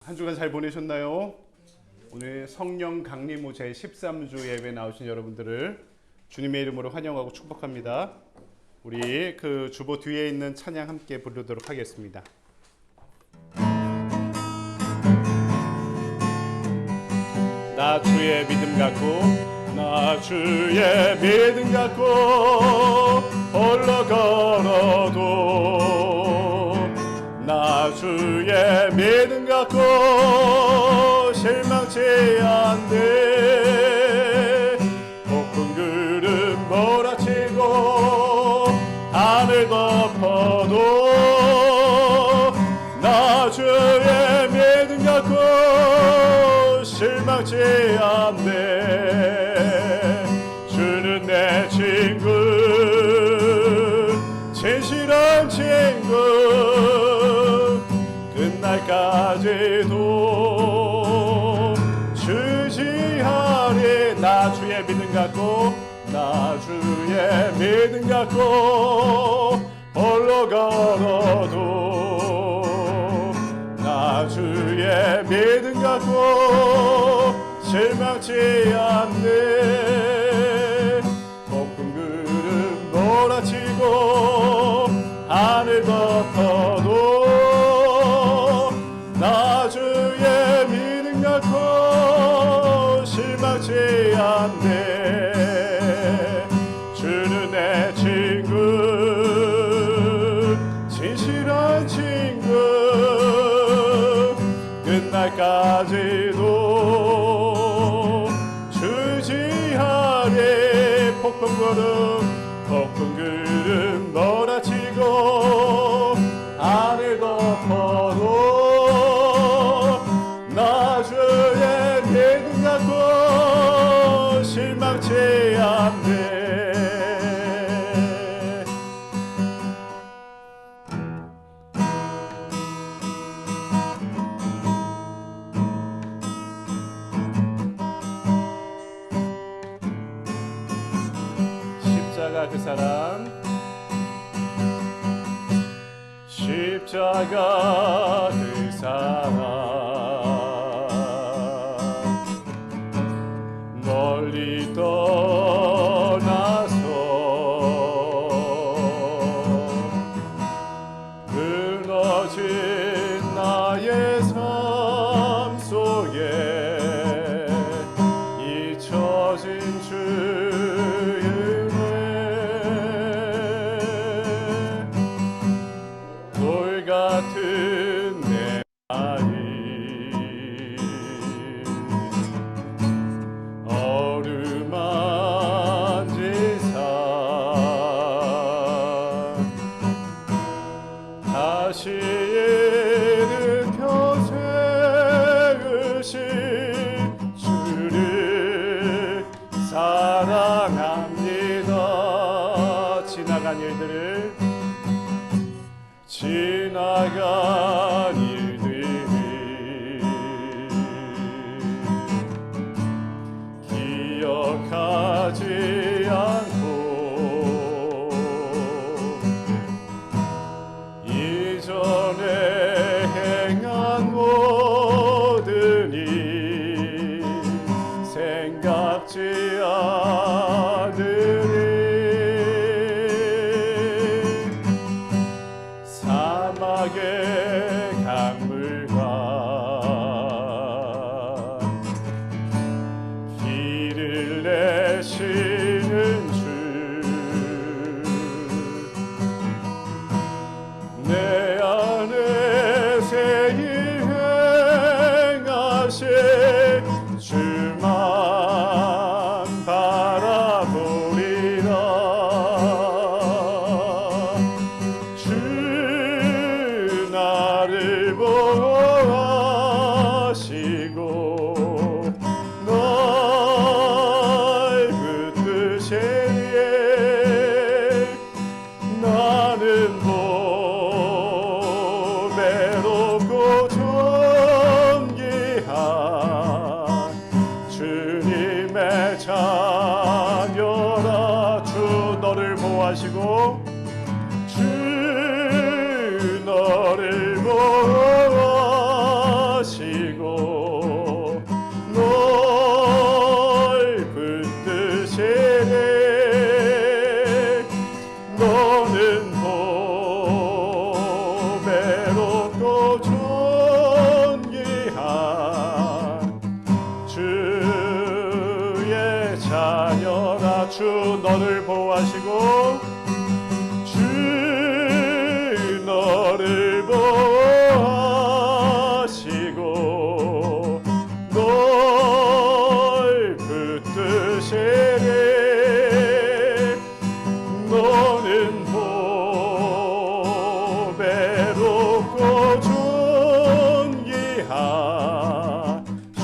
한 주간 잘 보내셨나요? 오늘 성령 강림호 제13주 예배 나오신 여러분들을 주님의 이름으로 환영하고 축복합니다. 우리 그 주보 뒤에 있는 찬양 함께 부르도록 하겠습니다. 나 주의 믿음 갖고 나 주의 믿음 갖고 홀로 걸어도 나 주의 믿음 갖고 실망치 않네. 폭풍 구름 몰아치고 하늘 덮어도 나 주의 믿음 갖고 실망치 않네. 주는 내 친구, 진실한 친구, 끝날까지도 주지하리. 나 주의 믿음 갖고 나 주의 믿음 갖고 홀로 걸어도 나 주의 믿음 갖고 실망치 않네. 폭풍 구름 몰아치고 하늘 덮어도 나 주의 믿음 갖고 실망치 않네. 주는 내 친구, 진실한 친구, 끝날까지도 주지하리. 폭풍 구름 몰아치고 하늘 덮어도 나 주의 믿음 갖고 실망치 않네. 십자가 그 사랑, 십자가 그 사랑, 멀리 떠나서 무너진 나의 삶 속에 잊혀진 주의 돌 같은 내 마음, 어루만진 삶, 다시 일으켜 세우신 주를 사랑합니다. 지나간 일들을, 지나간 일들을 기억하지 않고 이전에 행한 모든 일 생각지 않으리. 사막의 강물과 길을 내시는 주, 내 안에 새 일 행하실 주만 바라보리라. 나를 보호하시고 날 붙드시리에. 나는 보배롭고 존귀한 주님의 자녀라. 주 너를 보호하시고 주 너를 보호하시고 보배롭고 존귀한 주의 자녀라. 주 너를 보호하시고 주 너를 보호하시고 널 붙드시리. 너는 보배롭고 존귀한 주의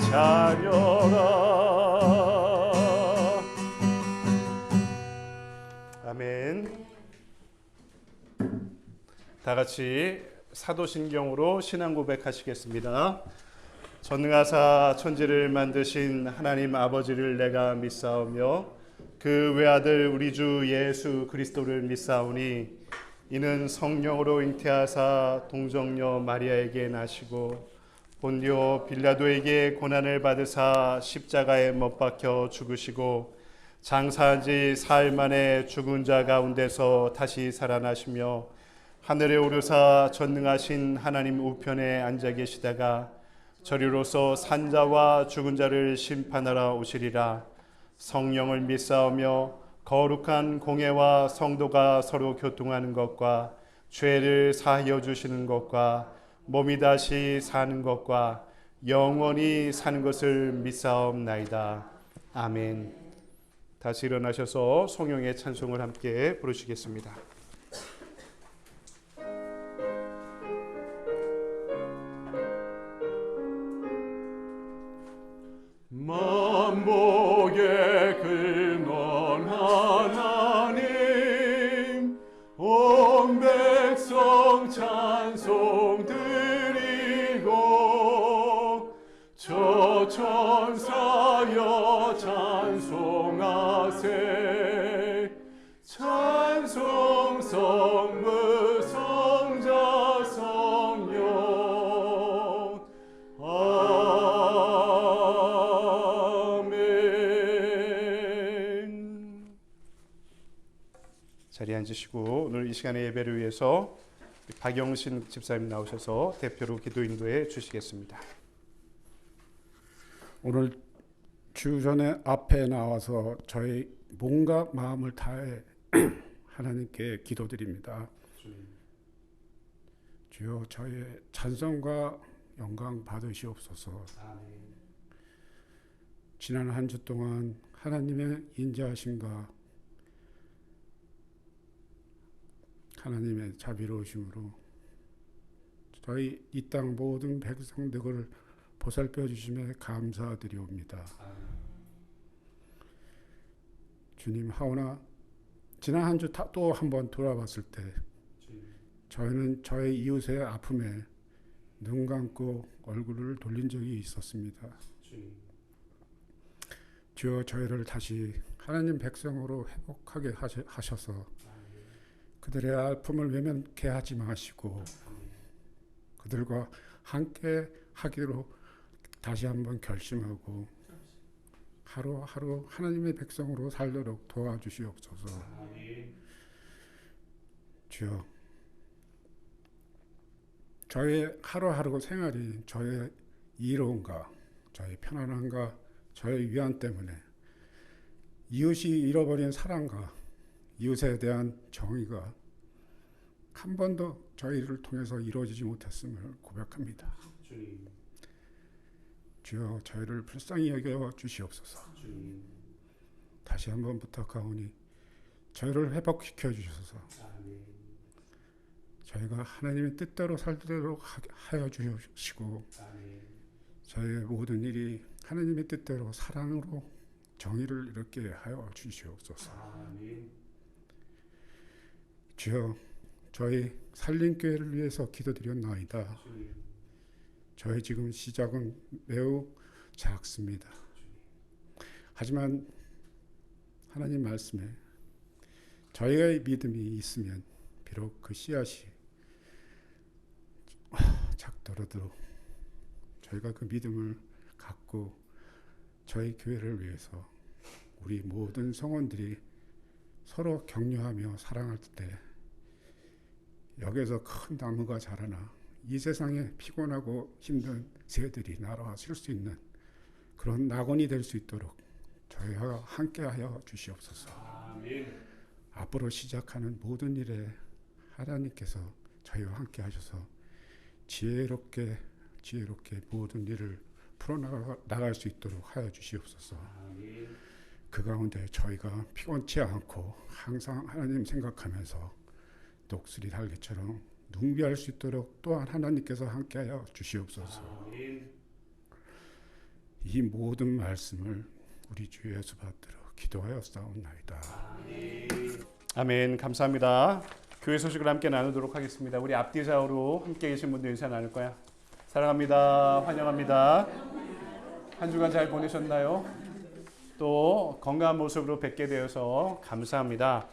자녀라. 아멘. 다 같이 사도신경으로 신앙 고백하시겠습니다. 전능하사 천지를 만드신 하나님 아버지를 내가 믿사오며 그 외아들 우리 주 예수 그리스도를 믿사오니 이는 성령으로 잉태하사 동정녀 마리아에게 나시고 본디오 빌라도에게 고난을 받으사 십자가에 못 박혀 죽으시고 장사한 지 사흘 만에 죽은 자 가운데서 다시 살아나시며 하늘에 오르사 전능하신 하나님 우편에 앉아 계시다가 저리로서 산자와 죽은 자를 심판하러 오시리라. 성령을 믿사오며 거룩한 공회와 성도가 서로 교통하는 것과 죄를 사하여 주시는 것과 몸이 다시 사는 것과 영원히 사는 것을 믿사옵나이다. 아멘. 다시 일어나셔서 성령의 찬송을 함께 부르시겠습니다. 만복의 근원 하나님 온 백성 찬송 드리고 저 천사여 찬송하세. 찬송 성부 성자 성령 아멘. 자리에 앉으시고 오늘 이 시간의 예배를 위해서 박영신 집사님 나오셔서 대표로 기도 인도해 주시겠습니다. 오늘 주전에 앞에 나와서 저희 몸과 마음을 다해 하나님께 기도드립니다. 주여 저의 찬송과 영광 받으시옵소서. 지난 한 주 동안 하나님의 인자하심과 하나님의 자비로우심으로 저희 이 땅 모든 백성들을 보살펴 주심에 감사드리옵니다. 주님, 하오나 지난 한 주 또 한 번 돌아봤을 때 저희는 저의 이웃의 아픔에 눈 감고 얼굴을 돌린 적이 있었습니다. 주여 저희를 다시 하나님 백성으로 회복하게 하셔서 그들의 아픔을 외면케 하지 마시고 그들과 함께 하기로 다시 한번 결심하고 하루하루 하나님의 백성으로 살도록 도와주시옵소서. 주여 저의 하루하루 생활이 저의 이로움과 저의 편안함과 저의 위안 때문에 이웃이 잃어버린 사랑과 이웃에 대한 정의가 한 번도 저희를 통해서 이루어지지 못했음을 고백합니다. 주여 저희를 불쌍히 여겨 주시옵소서. 다시 한번 부탁하오니 저희를 회복시켜 주셔서 저희가 하나님의 뜻대로 살도록 하여 주시고 저희의 모든 일이 하나님의 뜻대로 사랑으로 정의를 이렇게 하여 주시옵소서. 주여 저희 살림교회를 위해서 기도드렸나이다. 저희 지금 시작은 매우 작습니다. 하지만 하나님 말씀에 저희의 믿음이 있으면 비록 그 씨앗이 작더라도 저희가 그 믿음을 갖고 저희 교회를 위해서 우리 모든 성원들이 서로 격려하며 사랑할 때 여기에서 큰 나무가 자라나 이 세상에 피곤하고 힘든 새들이 날아와 쉴 수 있는 그런 낙원이 될 수 있도록 저희와 함께하여 주시옵소서. 아멘. 앞으로 시작하는 모든 일에 하나님께서 저희와 함께하셔서 지혜롭게 모든 일을 풀어나갈 수 있도록 하여 주시옵소서. 아멘. 그 가운데 저희가 피곤치 않고 항상 하나님 생각하면서 독수리 달기처럼 능비할 수 있도록 또한 하나님께서 함께하여 주시옵소서. 아멘. 이 모든 말씀을 우리 주 예수 받들어 기도하여 싸움나이다. 아멘. 감사합니다. 교회 소식을 함께 나누도록 하겠습니다. 우리 앞뒤 좌우로 함께 계신 분들 인사 나눌 거야. 사랑합니다. 환영합니다. 한 주간 잘 보내셨나요? 또 건강한 모습으로 뵙게 되어서 감사합니다.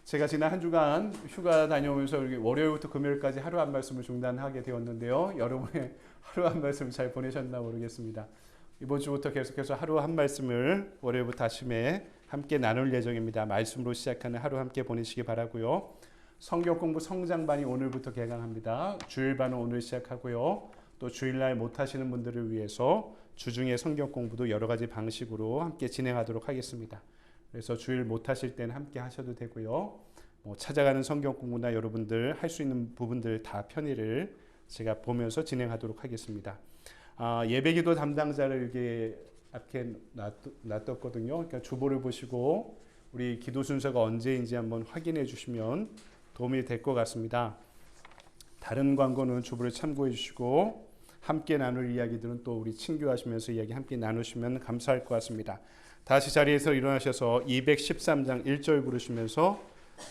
제가 지난 한 주간 휴가 다녀오면서 월요일부터 금요일까지 하루 한 말씀을 중단하게 되었는데요. 여러분의 하루 한 말씀 잘 보내셨나 모르겠습니다. 이번 주부터 계속해서 하루 한 말씀을 월요일부터 아침에 함께 나눌 예정입니다. 말씀으로 시작하는 하루 함께 보내시기 바라고요. 성경 공부 성장반이 오늘부터 개강합니다. 주일반은 오늘 시작하고요. 또 주일날 못하시는 분들을 위해서 주중에 성경 공부도 여러 가지 방식으로 함께 진행하도록 하겠습니다. 그래서 주일 못하실 때는 함께 하셔도 되고요. 찾아가는 성경 공부나 여러분들 할 수 있는 부분들 다 편의를 제가 보면서 진행하도록 하겠습니다. 예배기도 담당자를 이렇게 앞에 놔뒀거든요. 그러니까 주보를 보시고 우리 기도 순서가 언제인지 한번 확인해 주시면 도움이 될 것 같습니다. 다른 광고는 주보를 참고해 주시고 함께 나눌 이야기들은 또 우리 친교하시면서 이야기 함께 나누시면 감사할 것 같습니다. 다시 자리에서 일어나셔서 213장 1절 부르시면서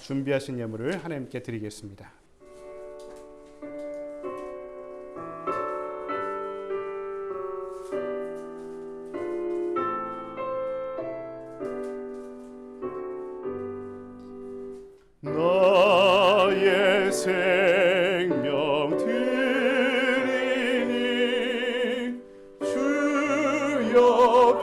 준비하신 예물을 하나님께 드리겠습니다. 나의 생명 드리니 주여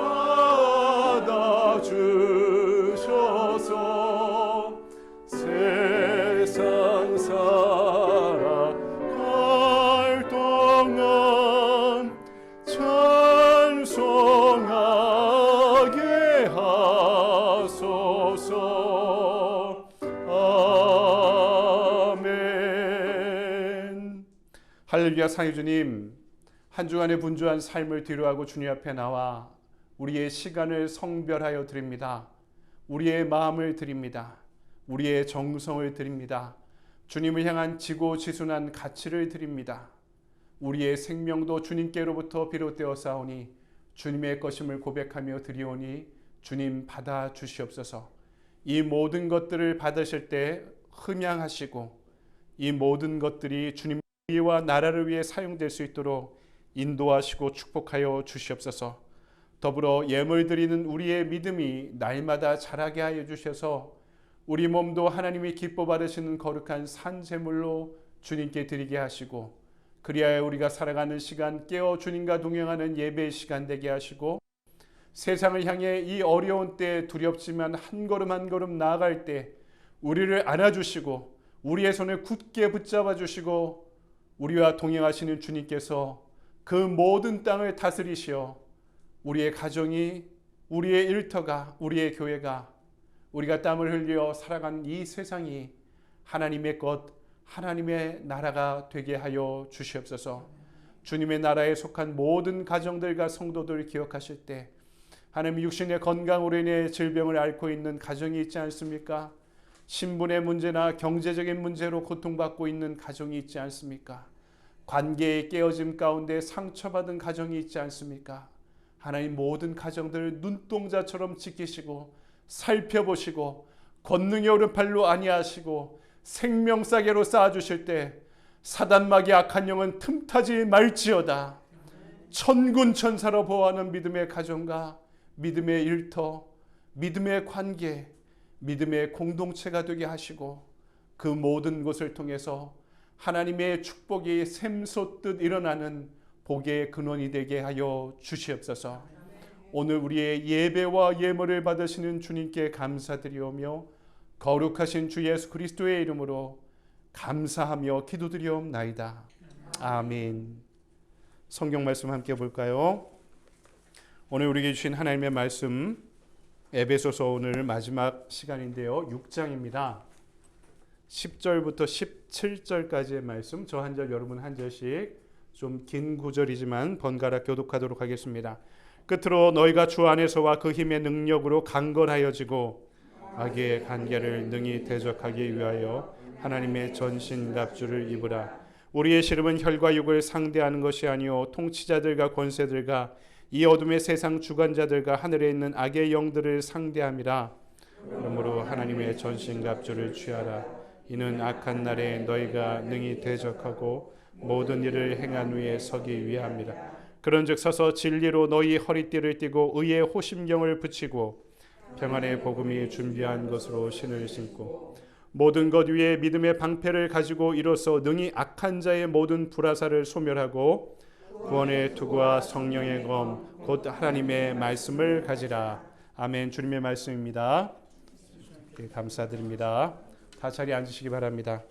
받아주셔서 세상 살아갈 동안 찬송하게 하소서. 아멘. 할렐루야. 상유주님, 한 주간의 분주한 삶을 뒤로하고 주님 앞에 나와 우리의 시간을 성별하여 드립니다. 우리의 마음을 드립니다. 우리의 정성을 드립니다. 주님을 향한 지고지순한 가치를 드립니다. 우리의 생명도 주님께로부터 비롯되어 싸우니 주님의 것임을 고백하며 드리오니 주님 받아 주시옵소서. 이 모든 것들을 받으실 때 흠양하시고 이 모든 것들이 주님과 나라를 위해 사용될 수 있도록 인도하시고 축복하여 주시옵소서. 더불어 예물 드리는 우리의 믿음이 날마다 자라게 하여 주셔서 우리 몸도 하나님이 기뻐 받으시는 거룩한 산제물로 주님께 드리게 하시고 그리하여 우리가 살아가는 시간 깨어 주님과 동행하는 예배의 시간 되게 하시고 세상을 향해 이 어려운 때 두렵지만 한 걸음 한 걸음 나아갈 때 우리를 안아주시고 우리의 손을 굳게 붙잡아 주시고 우리와 동행하시는 주님께서 그 모든 땅을 다스리시어 우리의 가정이, 우리의 일터가, 우리의 교회가, 우리가 땀을 흘려 살아간 이 세상이 하나님의 것, 하나님의 나라가 되게 하여 주시옵소서. 주님의 나라에 속한 모든 가정들과 성도들을 기억하실 때 하나님 육신의 건강으로 인해 질병을 앓고 있는 가정이 있지 않습니까? 신분의 문제나 경제적인 문제로 고통받고 있는 가정이 있지 않습니까? 관계의 깨어짐 가운데 상처받은 가정이 있지 않습니까? 하나님 모든 가정들을 눈동자처럼 지키시고 살펴보시고 권능의 오른팔로 안위하시고 생명싸개로 쌓아주실 때 사단마귀 악한 영은 틈타지 말지어다. 천군 천사로 보호하는 믿음의 가정과 믿음의 일터, 믿음의 관계, 믿음의 공동체가 되게 하시고 그 모든 것을 통해서 하나님의 축복이 샘솟듯 일어나는 복의 근원이 되게 하여 주시옵소서. 오늘 우리의 예배와 예물을 받으시는 주님께 감사드리오며 거룩하신 주 예수 그리스도의 이름으로 감사하며 기도드리옵나이다. 아멘. 성경 말씀 함께 볼까요? 오늘 우리에게 주신 하나님의 말씀 에베소서 오늘 마지막 시간인데요. 6장입니다. 10절부터 17절까지의 말씀, 저 한 절 여러분 한 절씩 좀 긴 구절이지만 번갈아 교독하도록 하겠습니다. 끝으로 너희가 주 안에서와 그 힘의 능력으로 강건하여지고 악의 관계를 능히 대적하기 위하여 하나님의 전신갑주를 입으라. 우리의 씨름은 혈과 육을 상대하는 것이 아니요 통치자들과 권세들과 이 어둠의 세상 주관자들과 하늘에 있는 악의 영들을 상대함이라. 그러므로 하나님의 전신갑주를 취하라. 이는 악한 날에 너희가 능히 대적하고 모든 일을 행한 후에 서기 위함이라. 그런즉 서서 진리로 너희 허리띠를 띠고 의의 호심경을 붙이고 평안의 복음이 준비한 것으로 신을 신고 모든 것 위에 믿음의 방패를 가지고 이로써 능히 악한 자의 모든 불화살을 소멸하고 구원의 투구와 성령의 검 곧 하나님의 말씀을 가지라. 아멘. 주님의 말씀입니다. 네, 감사드립니다. 다 자리에 앉으시기 바랍니다.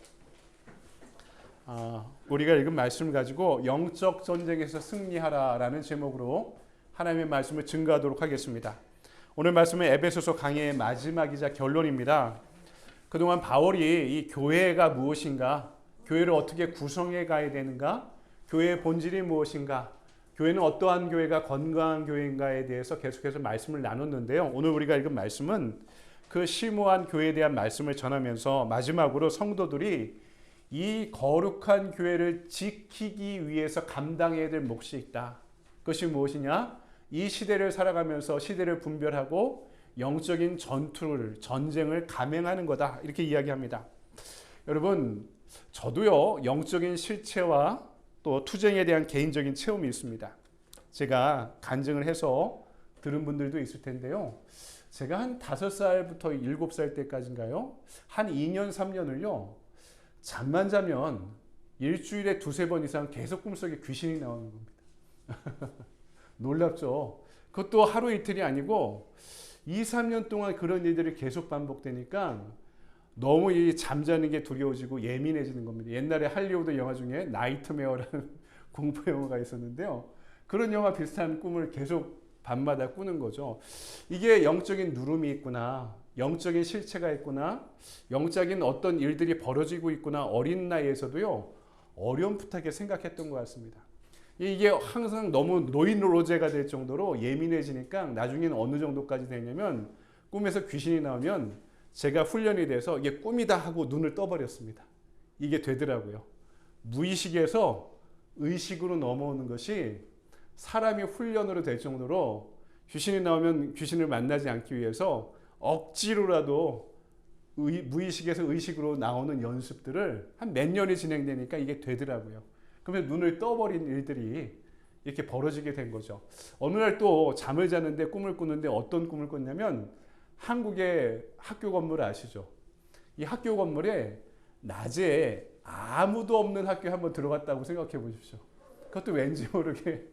우리가 읽은 말씀을 가지고 영적 전쟁에서 승리하라라는 제목으로 하나님의 말씀을 증거하도록 하겠습니다. 오늘 말씀은 에베소서 강의의 마지막이자 결론입니다. 그동안 바울이 이 교회가 무엇인가, 교회를 어떻게 구성해 가야 되는가, 교회의 본질이 무엇인가, 교회는 어떠한 교회가 건강한 교회인가에 대해서 계속해서 말씀을 나눴는데요. 오늘 우리가 읽은 말씀은 그 심오한 교회에 대한 말씀을 전하면서 마지막으로 성도들이 이 거룩한 교회를 지키기 위해서 감당해야 될 몫이 있다. 그것이 무엇이냐? 이 시대를 살아가면서 시대를 분별하고 영적인 전쟁을 감행하는 거다. 이렇게 이야기합니다. 여러분, 저도요, 영적인 실체와 또 투쟁에 대한 개인적인 체험이 있습니다. 제가 간증을 해서 들은 분들도 있을 텐데요. 제가 한 5살부터 7살 때까지인가요? 한 2년, 3년을요. 잠만 자면 일주일에 2-3번 이상 계속 꿈속에 귀신이 나오는 겁니다. 놀랍죠? 그것도 하루 이틀이 아니고 2-3년 동안 그런 일들이 계속 반복되니까 너무 이 잠자는 게 두려워지고 예민해지는 겁니다. 옛날에 할리우드 영화 중에 나이트메어라는 공포 영화가 있었는데요. 그런 영화 비슷한 꿈을 계속 밤마다 꾸는 거죠. 이게 영적인 누름이 있구나, 영적인 실체가 있구나, 영적인 어떤 일들이 벌어지고 있구나, 어린 나이에서도요 어렴풋하게 생각했던 것 같습니다. 이게 항상 너무 노인로제가 될 정도로 예민해지니까 나중에는 어느 정도까지 되냐면 꿈에서 귀신이 나오면 제가 훈련이 돼서 이게 꿈이다 하고 눈을 떠버렸습니다. 이게 되더라고요. 무의식에서 의식으로 넘어오는 것이 사람이 훈련으로 될 정도로 귀신이 나오면 귀신을 만나지 않기 위해서 억지로라도 무의식에서 의식으로 나오는 연습들을 한 몇 년이 진행되니까 이게 되더라고요. 그러면 눈을 떠버린 일들이 이렇게 벌어지게 된 거죠. 어느 날 또 잠을 자는데 꿈을 꾸는데 어떤 꿈을 꿨냐면 한국의 학교 건물 아시죠? 이 학교 건물에 낮에 아무도 없는 학교에 한번 들어갔다고 생각해 보십시오. 그것도 왠지 모르게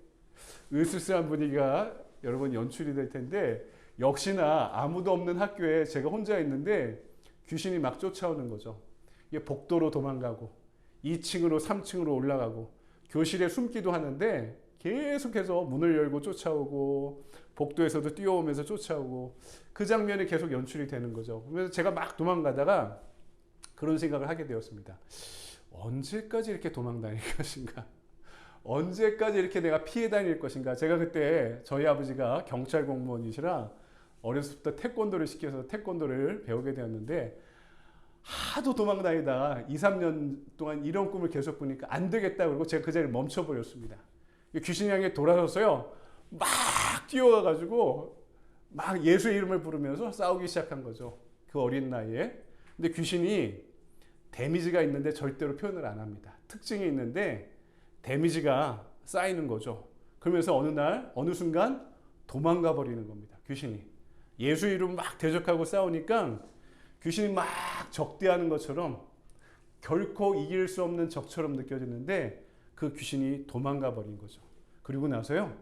으스스한 분위기가 여러분 연출이 될 텐데 역시나 아무도 없는 학교에 제가 혼자 있는데 귀신이 막 쫓아오는 거죠. 이게 복도로 도망가고 2층으로 3층으로 올라가고 교실에 숨기도 하는데 계속해서 문을 열고 쫓아오고 복도에서도 뛰어오면서 쫓아오고 그 장면이 계속 연출이 되는 거죠. 그래서 제가 막 도망가다가 그런 생각을 하게 되었습니다. 언제까지 이렇게 도망 다닐 것인가? 언제까지 이렇게 내가 피해 다닐 것인가? 제가 그때 저희 아버지가 경찰 공무원이시라 어렸을 때 태권도를 시켜서 태권도를 배우게 되었는데 하도 도망 다니다가 2-3년 동안 이런 꿈을 계속 꾸니까 안 되겠다 그러고 제가 그 자리를 멈춰버렸습니다. 귀신이 향해 돌아서서요 막 뛰어가가지고 막 예수의 이름을 부르면서 싸우기 시작한 거죠. 그 어린 나이에. 근데 귀신이 데미지가 있는데 절대로 표현을 안 합니다. 특징이 있는데 데미지가 쌓이는 거죠. 그러면서 어느 날 어느 순간 도망가 버리는 겁니다. 귀신이. 예수 이름 막 대적하고 싸우니까 귀신이 막 적대하는 것처럼 결코 이길 수 없는 적처럼 느껴지는데 그 귀신이 도망가 버린 거죠. 그리고 나서요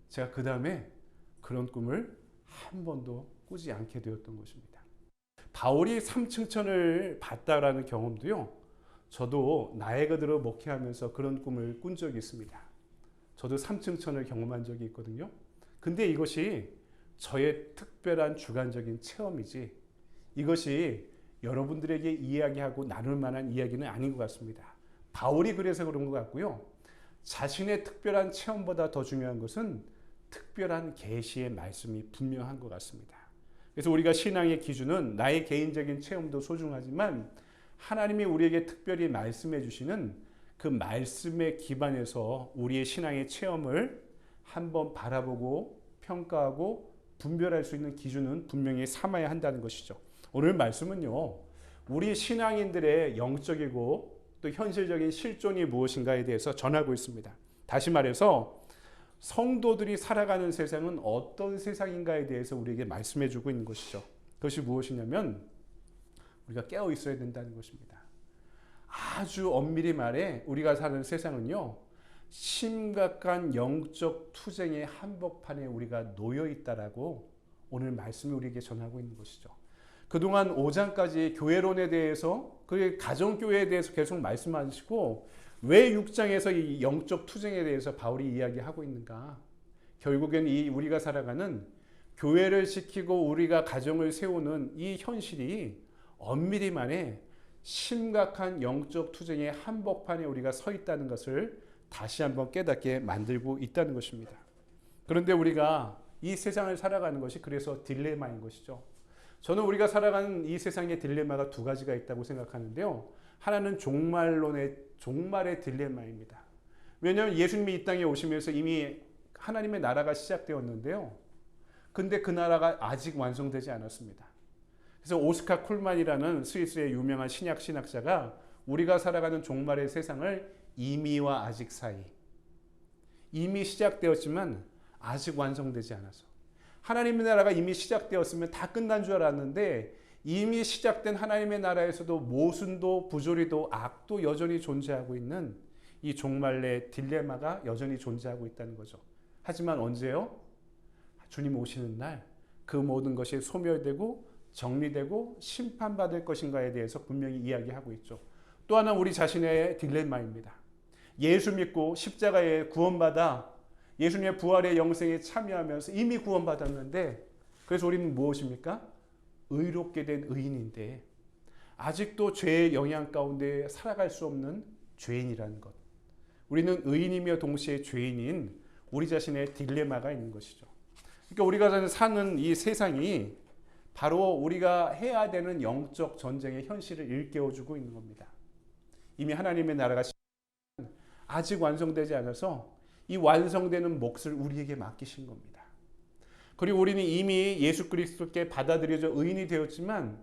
제가 그 다음에 그런 꿈을 한 번도 꾸지 않게 되었던 것입니다. 바울이 삼층천을 봤다라는 경험도요. 저도 나이가 들어 목회하면서 그런 꿈을 꾼 적이 있습니다. 저도 삼층천을 경험한 적이 있거든요. 근데 이것이 저의 특별한 주관적인 체험이지 이것이 여러분들에게 이야기하고 나눌 만한 이야기는 아닌 것 같습니다. 바울이 그래서 그런 것 같고요. 자신의 특별한 체험보다 더 중요한 것은 특별한 계시의 말씀이 분명한 것 같습니다. 그래서 우리가 신앙의 기준은 나의 개인적인 체험도 소중하지만 하나님이 우리에게 특별히 말씀해 주시는 그 말씀에 기반해서 우리의 신앙의 체험을 한번 바라보고 평가하고 분별할 수 있는 기준은 분명히 삼아야 한다는 것이죠. 오늘 말씀은요, 우리 신앙인들의 영적이고 또 현실적인 실존이 무엇인가에 대해서 전하고 있습니다. 다시 말해서 성도들이 살아가는 세상은 어떤 세상인가에 대해서 우리에게 말씀해 주고 있는 것이죠. 그것이 무엇이냐면 우리가 깨어 있어야 된다는 것입니다. 아주 엄밀히 말해 우리가 사는 세상은요, 심각한 영적 투쟁의 한복판에 우리가 놓여 있다라고 오늘 말씀이 우리에게 전하고 있는 것이죠. 그동안 5장까지 교회론에 대해서 그 가정교회에 대해서 계속 말씀하시고 왜 6장에서 이 영적 투쟁에 대해서 바울이 이야기하고 있는가? 결국엔 이 우리가 살아가는 교회를 지키고 우리가 가정을 세우는 이 현실이 엄밀히 말해 심각한 영적 투쟁의 한복판에 우리가 서 있다는 것을 다시 한번 깨닫게 만들고 있다는 것입니다. 그런데 우리가 이 세상을 살아가는 것이 그래서 딜레마인 것이죠. 저는 우리가 살아가는 이 세상의 딜레마가 두 가지가 있다고 생각하는데요. 하나는 종말의 딜레마입니다. 왜냐하면 예수님이 이 땅에 오시면서 이미 하나님의 나라가 시작되었는데요. 근데 그 나라가 아직 완성되지 않았습니다. 그래서 오스카 쿨만이라는 스위스의 유명한 신약 신학자가 우리가 살아가는 종말의 세상을 이미와 아직 사이, 이미 시작되었지만 아직 완성되지 않아서 하나님의 나라가 이미 시작되었으면 다 끝난 줄 알았는데 이미 시작된 하나님의 나라에서도 모순도 부조리도 악도 여전히 존재하고 있는 이 종말의 딜레마가 여전히 존재하고 있다는 거죠. 하지만 언제요? 주님 오시는 날 그 모든 것이 소멸되고 정리되고 심판받을 것인가에 대해서 분명히 이야기하고 있죠. 또 하나 우리 자신의 딜레마입니다. 예수 믿고 십자가에 구원받아 예수님의 부활의 영생에 참여하면서 이미 구원받았는데 그래서 우리는 무엇입니까? 의롭게 된 의인인데 아직도 죄의 영향 가운데 살아갈 수 없는 죄인이라는 것. 우리는 의인이며 동시에 죄인인 우리 자신의 딜레마가 있는 것이죠. 그러니까 우리가 사는 이 세상이 바로 우리가 해야 되는 영적 전쟁의 현실을 일깨워주고 있는 겁니다. 이미 하나님의 나라가 아직 완성되지 않아서 이 완성되는 몫을 우리에게 맡기신 겁니다. 그리고 우리는 이미 예수 그리스도께 받아들여져 의인이 되었지만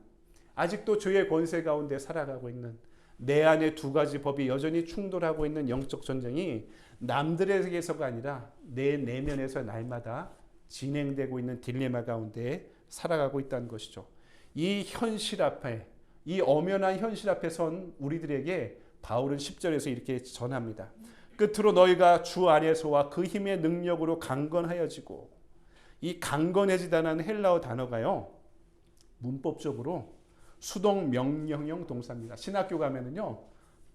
아직도 죄의 권세 가운데 살아가고 있는 내 안에 두 가지 법이 여전히 충돌하고 있는 영적 전쟁이 남들에게서가 아니라 내 내면에서 날마다 진행되고 있는 딜레마 가운데 살아가고 있다는 것이죠. 이 현실 앞에, 이 엄연한 현실 앞에 선 우리들에게 바울은 10절에서 이렇게 전합니다. 끝으로 너희가 주 안에서와 그 힘의 능력으로 강건하여지고, 이 강건해지다는 헬라어 단어가요, 문법적으로 수동 명령형 동사입니다. 신학교 가면은요,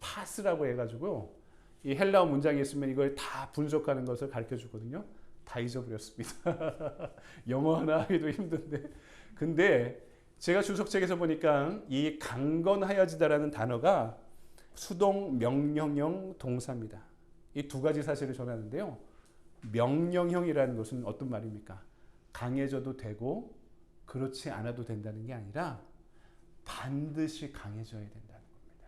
파스라고 해가지고 이 헬라어 문장이 있으면 이걸 다 분석하는 것을 가르쳐 주거든요. 다 잊어버렸습니다. 영어 하나 하기도 힘든데. 근데 제가 주석책에서 보니까 이 강건하여지다라는 단어가 수동 명령형 동사입니다. 이 두 가지 사실을 전하는데요. 명령형이라는 것은 어떤 말입니까? 강해져도 되고 그렇지 않아도 된다는 게 아니라 반드시 강해져야 된다는 겁니다.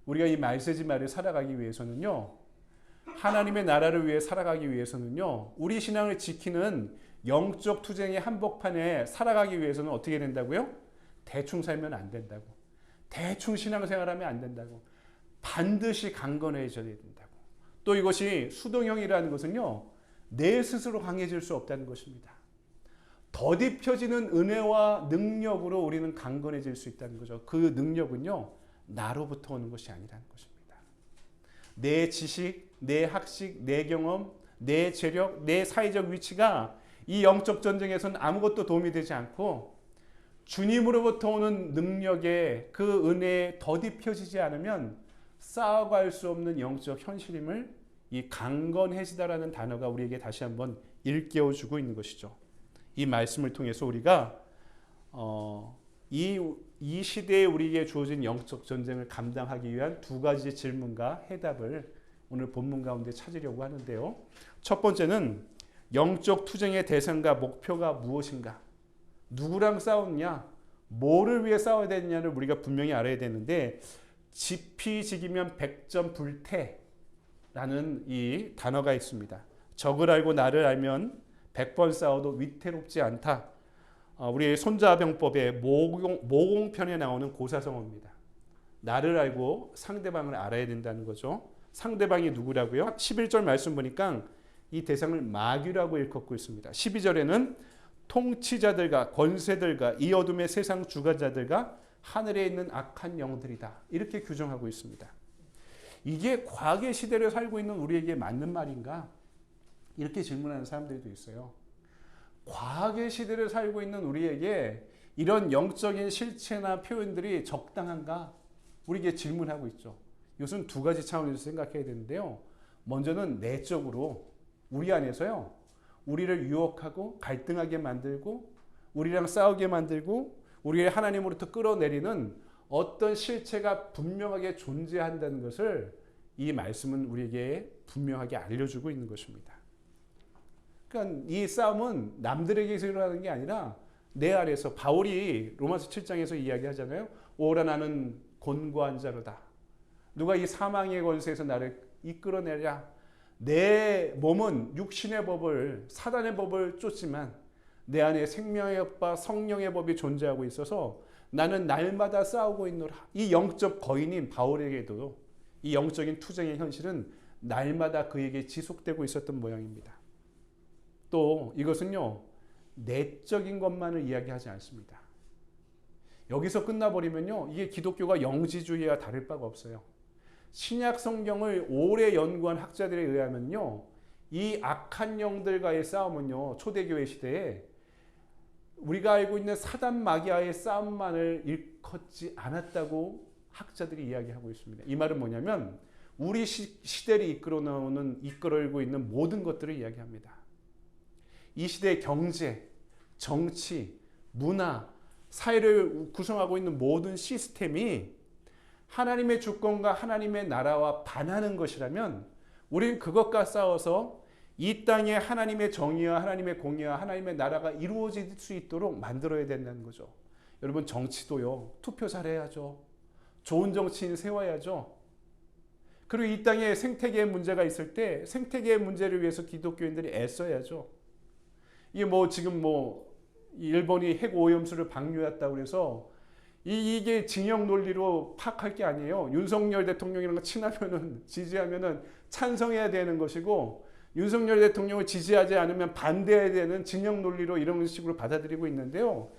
우리가 이 말세지 말을 살아가기 위해서는요, 하나님의 나라를 위해 살아가기 위해서는요, 우리 신앙을 지키는 영적 투쟁의 한복판에 살아가기 위해서는 어떻게 된다고요? 대충 살면 안 된다고. 대충 신앙생활하면 안 된다고. 반드시 강건해져야 된다고. 또 이것이 수동형이라는 것은요, 내 스스로 강해질 수 없다는 것입니다. 더딥혀지는 은혜와 능력으로 우리는 강건해질 수 있다는 거죠. 그 능력은요, 나로부터 오는 것이 아니라는 것입니다. 내 지식, 내 학식, 내 경험, 내 재력, 내 사회적 위치가 이 영적 전쟁에서는 아무것도 도움이 되지 않고 주님으로부터 오는 능력에 그 은혜에 더딥혀지지 않으면 쌓아갈 수 없는 영적 현실임을 이 강건해지다라는 단어가 우리에게 다시 한번 일깨워주고 있는 것이죠. 이 말씀을 통해서 우리가 이 시대에 우리에게 주어진 영적 전쟁을 감당하기 위한 두 가지 질문과 해답을 오늘 본문 가운데 찾으려고 하는데요. 첫 번째는 영적 투쟁의 대상과 목표가 무엇인가? 누구랑 싸우느냐? 뭐를 위해 싸워야 되느냐를 우리가 분명히 알아야 되는데 지피지기면 백전불태라는 이 단어가 있습니다. 적을 알고 나를 알면 100번 싸워도 위태롭지 않다. 우리 손자병법의 모공편에 나오는 고사성어입니다. 나를 알고 상대방을 알아야 된다는 거죠. 상대방이 누구라고요? 11절 말씀 보니까 이 대상을 마귀라고 일컫고 있습니다. 12절에는 통치자들과 권세들과 이 어둠의 세상 주관자들과 하늘에 있는 악한 영들이다. 이렇게 규정하고 있습니다. 이게 과거의 시대를 살고 있는 우리에게 맞는 말인가? 이렇게 질문하는 사람들도 있어요. 과거의 시대를 살고 있는 우리에게 이런 영적인 실체나 표현들이 적당한가? 우리에게 질문하고 있죠. 이것은 두 가지 차원에서 생각해야 되는데요. 먼저는 내적으로 우리 안에서요. 우리를 유혹하고 갈등하게 만들고 우리랑 싸우게 만들고 우리를 하나님으로부터 끌어내리는 어떤 실체가 분명하게 존재한다는 것을 이 말씀은 우리에게 분명하게 알려주고 있는 것입니다. 그러니까 이 싸움은 남들에게서 일어나는 게 아니라 내 안에서 바울이 로마서 7장에서 이야기하잖아요. 오라 나는 곤고한 자로다. 누가 이 사망의 권세에서 나를 이끌어내랴. 내 몸은 육신의 법을 사단의 법을 쫓지만 내 안에 생명의 법과 성령의 법이 존재하고 있어서 나는 날마다 싸우고 있노라. 이 영적 거인인 바울에게도 이 영적인 투쟁의 현실은 날마다 그에게 지속되고 있었던 모양입니다. 또 이것은요. 내적인 것만을 이야기하지 않습니다. 여기서 끝나버리면요. 이게 기독교가 영지주의와 다를 바가 없어요. 신약 성경을 오래 연구한 학자들에 의하면요. 이 악한 영들과의 싸움은요. 초대교회 시대에 우리가 알고 있는 사단 마귀와의 싸움만을 일컫지 않았다고 학자들이 이야기하고 있습니다. 이 말은 뭐냐면 우리 시대를 이끌고 있는 모든 것들을 이야기합니다. 이 시대의 경제, 정치, 문화, 사회를 구성하고 있는 모든 시스템이 하나님의 주권과 하나님의 나라와 반하는 것이라면 우리는 그것과 싸워서 이 땅에 하나님의 정의와 하나님의 공의와 하나님의 나라가 이루어질 수 있도록 만들어야 된다는 거죠. 여러분 정치도요. 투표 잘해야죠. 좋은 정치인 세워야죠. 그리고 이 땅에 생태계의 문제가 있을 때 생태계의 문제를 위해서 기독교인들이 애써야죠. 이게 지금 일본이 핵 오염수를 방류했다고 해서 이게 진영 논리로 파악할 게 아니에요. 윤석열 대통령이랑 지지하면은 찬성해야 되는 것이고 윤석열 대통령을 지지하지 않으면 반대해야 되는 진영 논리로 이런 식으로 받아들이고 있는데요.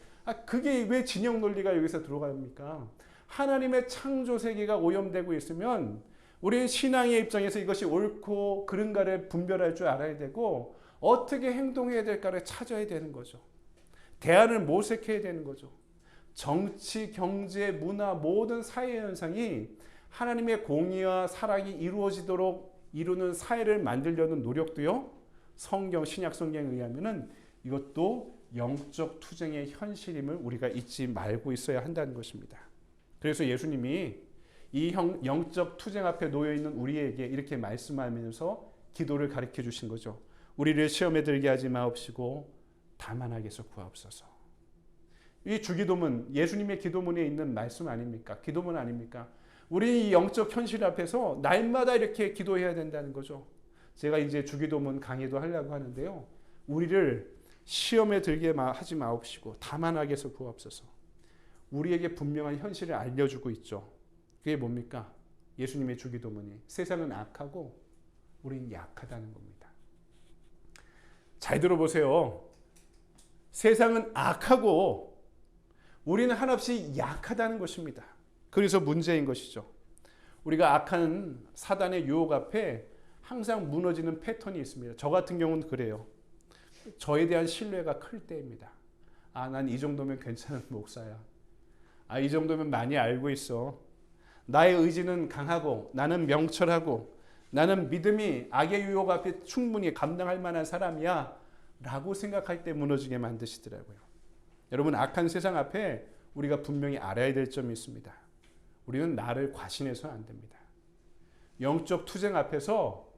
그게 왜 진영 논리가 여기서 들어갑니까? 하나님의 창조 세계가 오염되고 있으면 우리는 신앙의 입장에서 이것이 옳고 그른가를 분별할 줄 알아야 되고 어떻게 행동해야 될까를 찾아야 되는 거죠. 대안을 모색해야 되는 거죠. 정치, 경제, 문화 모든 사회 현상이 하나님의 공의와 사랑이 이루어지도록 이루는 사회를 만들려는 노력도요. 신약 성경에 의하면은 이것도 영적 투쟁의 현실임을 우리가 잊지 말고 있어야 한다는 것입니다. 그래서 예수님이 이 영적 투쟁 앞에 놓여 있는 우리에게 이렇게 말씀하면서 기도를 가르쳐 주신 거죠. 우리를 시험에 들게 하지 마옵시고 다만 악에서 구하옵소서. 이 주기도문, 예수님의 기도문에 있는 말씀 아닙니까? 기도문 아닙니까? 우리 이 영적 현실 앞에서 날마다 이렇게 기도해야 된다는 거죠. 제가 이제 주기도문 강의도 하려고 하는데요. 우리를 시험에 들게 하지 마옵시고 다만 악에서 구하옵소서. 우리에게 분명한 현실을 알려주고 있죠. 그게 뭡니까? 예수님의 주기도문이 세상은 악하고 우리는 약하다는 겁니다. 잘 들어보세요. 세상은 악하고 우리는 한없이 약하다는 것입니다. 그래서 문제인 것이죠. 우리가 악한 사단의 유혹 앞에 항상 무너지는 패턴이 있습니다. 저 같은 경우는 그래요. 저에 대한 신뢰가 클 때입니다. 아, 난 이 정도면 괜찮은 목사야. 아, 이 정도면 많이 알고 있어. 나의 의지는 강하고 나는 명철하고 나는 믿음이 악의 유혹 앞에 충분히 감당할 만한 사람이야 라고 생각할 때 무너지게 만드시더라고요. 여러분, 악한 세상 앞에 우리가 분명히 알아야 될 점이 있습니다. 우리는 나를 과신해서는 안 됩니다. 영적 투쟁 앞에서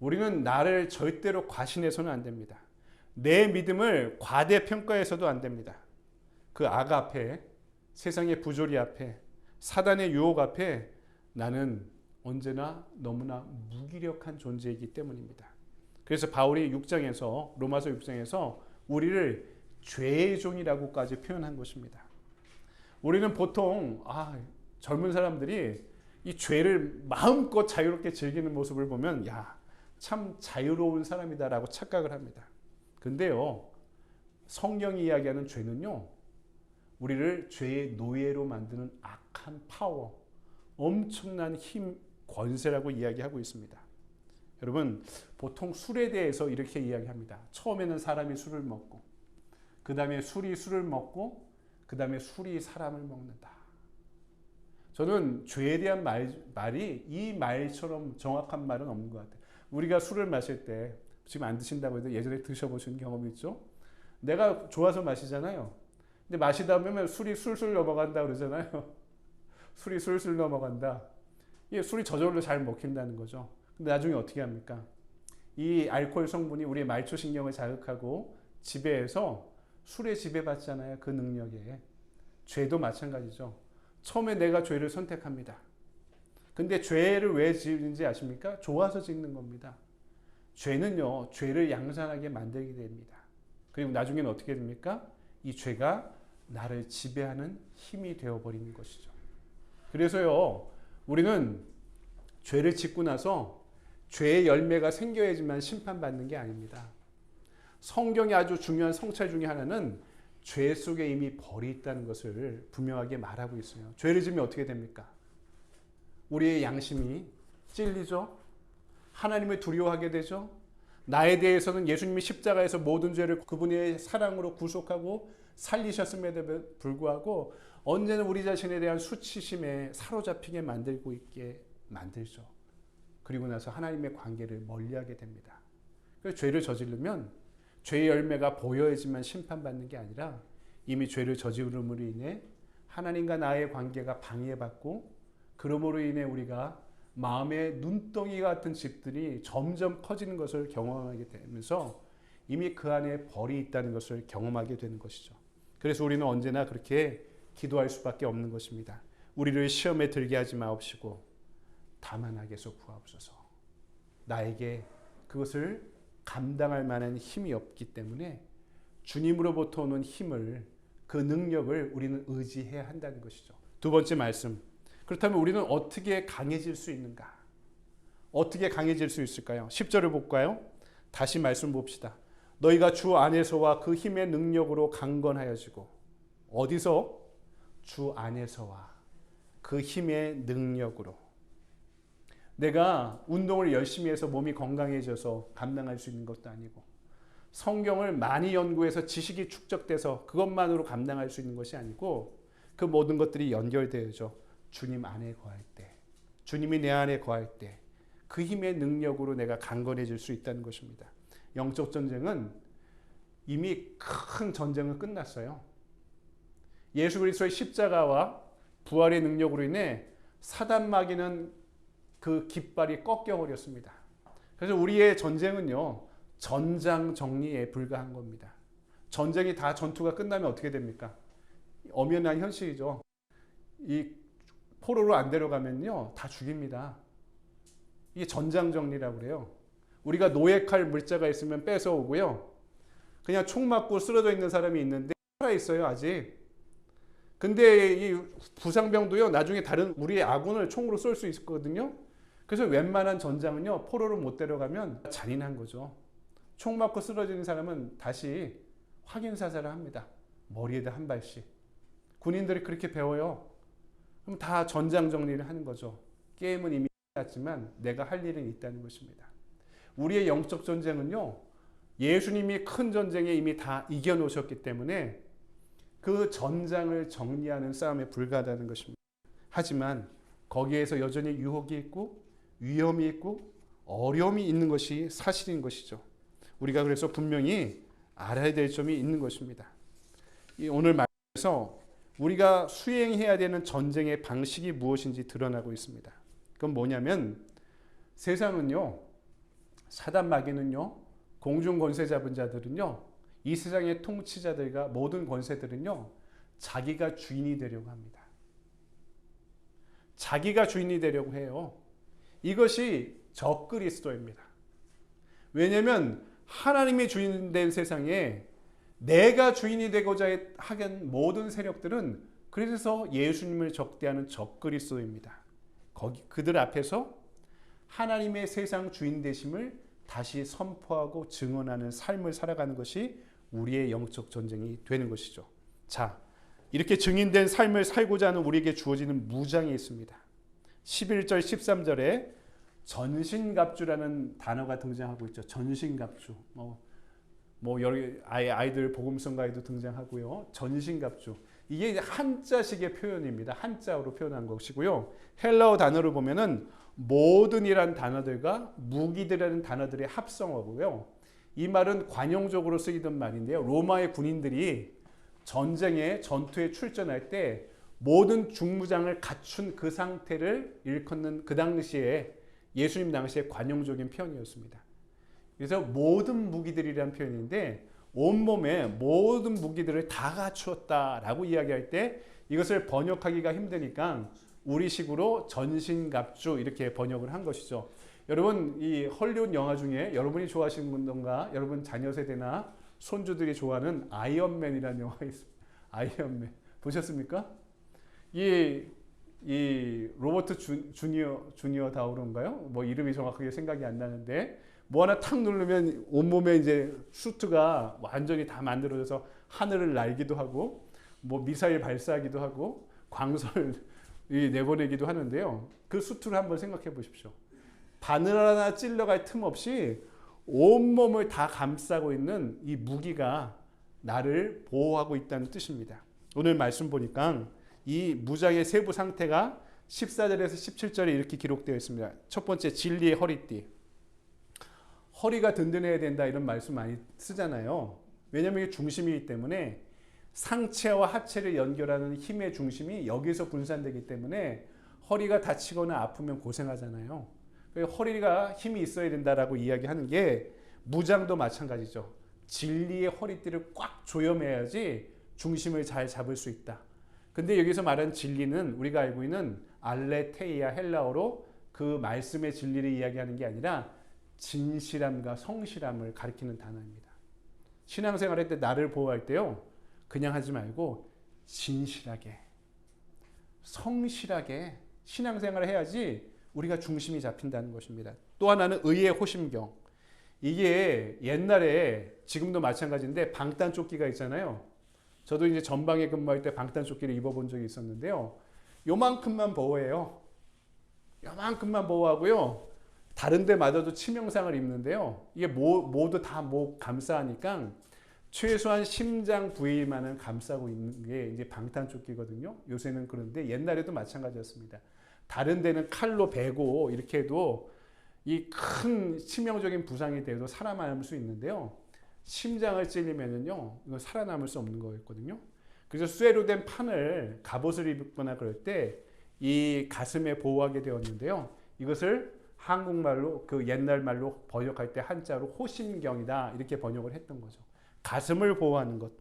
우리는 나를 절대로 과신해서는 안 됩니다. 내 믿음을 과대평가해서도 안 됩니다. 그 악 앞에, 세상의 부조리 앞에, 사단의 유혹 앞에 나는 언제나 너무나 무기력한 존재이기 때문입니다. 그래서 바울이 6장에서, 로마서 6장에서 우리를 죄의 종이라고까지 표현한 것입니다. 우리는 보통 젊은 사람들이 이 죄를 마음껏 자유롭게 즐기는 모습을 보면 참 자유로운 사람이다라고 착각을 합니다. 근데요, 성경이 이야기하는 죄는요, 우리를 죄의 노예로 만드는 악한 파워, 엄청난 힘, 권세라고 이야기하고 있습니다. 여러분, 보통 술에 대해서 이렇게 이야기합니다. 처음에는 사람이 술을 먹고, 그 다음에 술이 술을 먹고, 그 다음에 술이 사람을 먹는다. 저는 죄에 대한 말이 이 말처럼 정확한 말은 없는 것 같아요. 우리가 술을 마실 때, 지금 안 드신다고 해도 예전에 드셔보신 경험이 있죠? 내가 좋아서 마시잖아요. 근데 마시다 보면 술이 술술 넘어간다 그러잖아요. 술이 술술 넘어간다. 이게 술이 저절로 잘 먹힌다는 거죠. 근데 나중에 어떻게 합니까? 이 알코올 성분이 우리의 말초신경을 자극하고 지배해서 술에 지배받잖아요. 그 능력에. 죄도 마찬가지죠. 처음에 내가 죄를 선택합니다. 근데 죄를 왜 짓는지 아십니까? 좋아서 짓는 겁니다. 죄는요, 죄를 양산하게 만들게 됩니다. 그리고 나중에는 어떻게 됩니까? 이 죄가 나를 지배하는 힘이 되어버리는 것이죠. 그래서요, 우리는 죄를 짓고 나서 죄의 열매가 생겨야지만 심판받는 게 아닙니다. 성경의 아주 중요한 성찰 중에 하나는 죄 속에 이미 벌이 있다는 것을 분명하게 말하고 있어요. 죄를 지으면 어떻게 됩니까? 우리의 양심이 찔리죠. 하나님을 두려워하게 되죠. 나에 대해서는 예수님이 십자가에서 모든 죄를 그분의 사랑으로 구속하고 살리셨음에도 불구하고 언제나 우리 자신에 대한 수치심에 사로잡히게 만들고 있게 만들죠. 그리고 나서 하나님의 관계를 멀리하게 됩니다. 그래서 죄를 저지르면 죄의 열매가 보여야지만 심판받는 게 아니라 이미 죄를 저지름으로 인해 하나님과 나의 관계가 방해받고 그러므로 인해 우리가 마음의 눈덩이 같은 집들이 점점 커지는 것을 경험하게 되면서 이미 그 안에 벌이 있다는 것을 경험하게 되는 것이죠. 그래서 우리는 언제나 그렇게 기도할 수밖에 없는 것입니다. 우리를 시험에 들게 하지 마옵시고 다만 악에서 구하옵소서. 나에게 그것을 감당할 만한 힘이 없기 때문에 주님으로부터 오는 힘을, 그 능력을 우리는 의지해야 한다는 것이죠. 두 번째 말씀. 그렇다면 우리는 어떻게 강해질 수 있는가? 어떻게 강해질 수 있을까요? 10절을 볼까요? 다시 말씀 봅시다. 너희가 주 안에서와 그 힘의 능력으로 강건하여지고. 어디서? 주 안에서와 그 힘의 능력으로. 내가 운동을 열심히 해서 몸이 건강해져서 감당할 수 있는 것도 아니고, 성경을 많이 연구해서 지식이 축적돼서 그것만으로 감당할 수 있는 것이 아니고, 그 모든 것들이 연결되어져 주님 안에 거할 때, 주님이 내 안에 거할 때 그 힘의 능력으로 내가 강건해질 수 있다는 것입니다. 영적 전쟁은 이미 큰 전쟁은 끝났어요. 예수 그리스도의 십자가와 부활의 능력으로 인해 사단 마귀는 그 깃발이 꺾여버렸습니다. 그래서 우리의 전쟁은요, 전장 정리에 불과한 겁니다. 전쟁이 다 전투가 끝나면 어떻게 됩니까? 엄연한 현실이죠. 이 포로로 안 데려가면요, 다 죽입니다. 이게 전장 정리라고 그래요. 우리가 노예칼 물자가 있으면 뺏어오고요. 그냥 총 맞고 쓰러져 있는 사람이 있는데 살아있어요, 아직. 근데 이 부상병도요, 나중에 다른 우리의 아군을 총으로 쏠 수 있거든요. 그래서 웬만한 전장은요, 포로로 못 데려가면 잔인한 거죠. 총 맞고 쓰러지는 사람은 다시 확인 사살을 합니다. 머리에다 한 발씩. 군인들이 그렇게 배워요. 그럼 다 전장 정리를 하는 거죠. 게임은 이미 끝났지만 내가 할 일은 있다는 것입니다. 우리의 영적 전쟁은요, 예수님이 큰 전쟁에 이미 다 이겨놓으셨기 때문에 그 전장을 정리하는 싸움에 불과하다는 것입니다. 하지만 거기에서 여전히 유혹이 있고 위험이 있고 어려움이 있는 것이 사실인 것이죠. 우리가 그래서 분명히 알아야 될 점이 있는 것입니다. 오늘 말씀에서 우리가 수행해야 되는 전쟁의 방식이 무엇인지 드러나고 있습니다. 그건 뭐냐면 세상은요, 사단 마귀는요, 공중 권세 잡은 자들은요, 이 세상의 통치자들과 모든 권세들은요, 자기가 주인이 되려고 합니다. 자기가 주인이 되려고 해요. 이것이 적그리스도입니다. 왜냐하면 하나님이 주인 된 세상에 내가 주인이 되고자 하는 모든 세력들은 그래서 예수님을 적대하는 적그리스도입니다. 그들 앞에서 하나님의 세상 주인 되심을 다시 선포하고 증언하는 삶을 살아가는 것이 우리의 영적 전쟁이 되는 것이죠. 자, 이렇게 증인된 삶을 살고자 하는 우리에게 주어지는 무장이 있습니다. 11절 13절에 전신갑주라는 단어가 등장하고 있죠. 전신갑주. 여러 아이들 복음성가에도 등장하고요. 전신갑주. 이게 한자식의 표현입니다. 한자어로 표현한 것이고요. 헬라어 단어를 보면은 모든이라는 단어들과 무기들이라는 단어들의 합성어고요. 이 말은 관용적으로 쓰이던 말인데요. 로마의 군인들이 전투에 출전할 때 모든 중무장을 갖춘 그 상태를 일컫는 그 당시에 예수님 당시에 관용적인 표현이었습니다. 그래서 모든 무기들이라는 표현인데 온몸에 모든 무기들을 다 갖추었다라고 이야기할 때 이것을 번역하기가 힘드니까 우리식으로 전신갑주 이렇게 번역을 한 것이죠. 여러분 이 헐리우드 영화 중에 여러분이 좋아하시는 분들과 여러분 자녀 세대나 손주들이 좋아하는 아이언맨이라는 영화가 있습니다. 아이언맨 보셨습니까? 이 로버트 주니어 다우로인가요? 뭐 이름이 정확하게 생각이 안 나는데 뭐 하나 탁 누르면 온몸에 이제 수트가 완전히 다 만들어져서 하늘을 날기도 하고 뭐 미사일 발사하기도 하고 광선을 내보내기도 하는데요. 그 수트를 한번 생각해 보십시오. 바늘 하나 찔러갈 틈 없이 온몸을 다 감싸고 있는 이 무기가 나를 보호하고 있다는 뜻입니다. 오늘 말씀 보니까 이 무장의 세부 상태가 14절에서 17절에 이렇게 기록되어 있습니다. 첫 번째 진리의 허리띠. 허리가 든든해야 된다 이런 말씀 많이 쓰잖아요. 왜냐하면 이게 중심이기 때문에 상체와 하체를 연결하는 힘의 중심이 여기서 분산되기 때문에 허리가 다치거나 아프면 고생하잖아요. 허리가 힘이 있어야 된다라고 이야기하는 게 무장도 마찬가지죠. 진리의 허리띠를 꽉 조여매야지 중심을 잘 잡을 수 있다. 근데 여기서 말하는 진리는 우리가 알고 있는 알레테이아 헬라어로 그 말씀의 진리를 이야기하는 게 아니라 진실함과 성실함을 가리키는 단어입니다. 신앙생활 때 나를 보호할 때요. 그냥 하지 말고 진실하게 성실하게 신앙생활을 해야지 우리가 중심이 잡힌다는 것입니다. 또 하나는 의의 호심경. 이게 옛날에 지금도 마찬가지인데 방탄조끼가 있잖아요. 저도 이제 전방에 근무할 때 방탄조끼를 입어본 적이 있었는데요. 요만큼만 보호해요. 요만큼만 보호하고요. 다른 데 맞아도 치명상을 입는데요. 이게 모두 다 목 감싸니까 최소한 심장 부위만은 감싸고 있는 게 이제 방탄조끼거든요. 요새는 그런데 옛날에도 마찬가지였습니다. 다른 데는 칼로 베고 이렇게 해도 이 큰 치명적인 부상이 돼도 살아남을 수 있는데요. 심장을 찔리면은요, 이거 살아남을 수 없는 거였거든요. 그래서 쇠로 된 판을 갑옷을 입거나 그럴 때 이 가슴에 보호하게 되었는데요. 이것을 한국말로 그 옛날 말로 번역할 때 한자로 호심경이다 이렇게 번역을 했던 거죠. 가슴을 보호하는 것.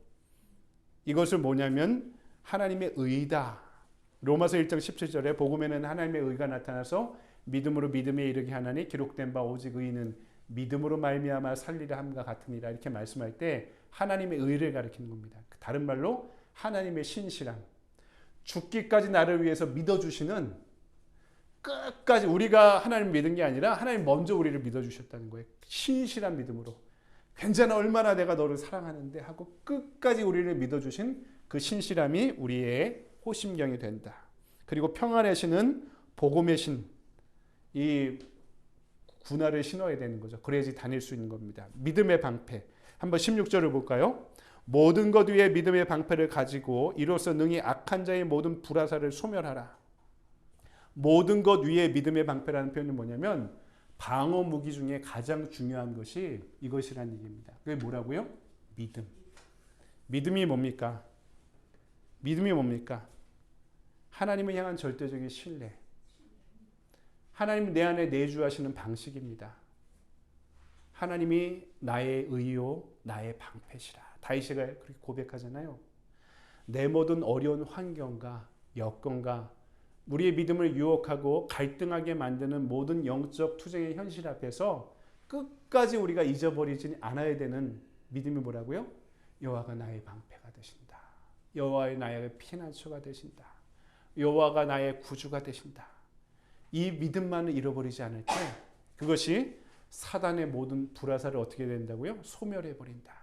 이것을 뭐냐면 하나님의 의다. 로마서 1장 17절에 복음에는 하나님의 의가 나타나서 믿음으로 믿음에 이르게 하나니 기록된 바 오직 의인은 믿음으로 말미암아 살리라 함과 같으니라 이렇게 말씀할 때 하나님의 의를 가리키는 겁니다. 다른 말로 하나님의 신실함. 죽기까지 나를 위해서 믿어주시는 끝까지 우리가 하나님 믿은 게 아니라 하나님 먼저 우리를 믿어주셨다는 거예요. 신실한 믿음으로. 괜찮아 얼마나 내가 너를 사랑하는데 하고 끝까지 우리를 믿어주신 그 신실함이 우리의 호심경이 된다. 그리고 평안의 신은 복음의 신. 이 군화를 신어야 되는 거죠. 그래야지 다닐 수 있는 겁니다. 믿음의 방패. 한번 16절을 볼까요? 모든 것 위에 믿음의 방패를 가지고 이로써 능히 악한 자의 모든 불화살을 소멸하라. 모든 것 위에 믿음의 방패라는 표현은 뭐냐면 방어 무기 중에 가장 중요한 것이 이것이라는 얘기입니다. 그게 뭐라고요? 믿음. 믿음이 뭡니까? 믿음이 뭡니까? 하나님을 향한 절대적인 신뢰. 하나님은 내 안에 내주하시는 방식입니다. 하나님이 나의 의요, 나의 방패시라. 다윗이가 그렇게 고백하잖아요. 내 모든 어려운 환경과 여건과 우리의 믿음을 유혹하고 갈등하게 만드는 모든 영적 투쟁의 현실 앞에서 끝까지 우리가 잊어버리지 않아야 되는 믿음이 뭐라고요? 여호와가 나의 방패가 되신다. 여호와의 나의 피난처가 되신다. 여호와가 나의 구주가 되신다. 이 믿음만을 잃어버리지 않을 때 그것이 사단의 모든 불화살을 어떻게 된다고요? 소멸해버린다.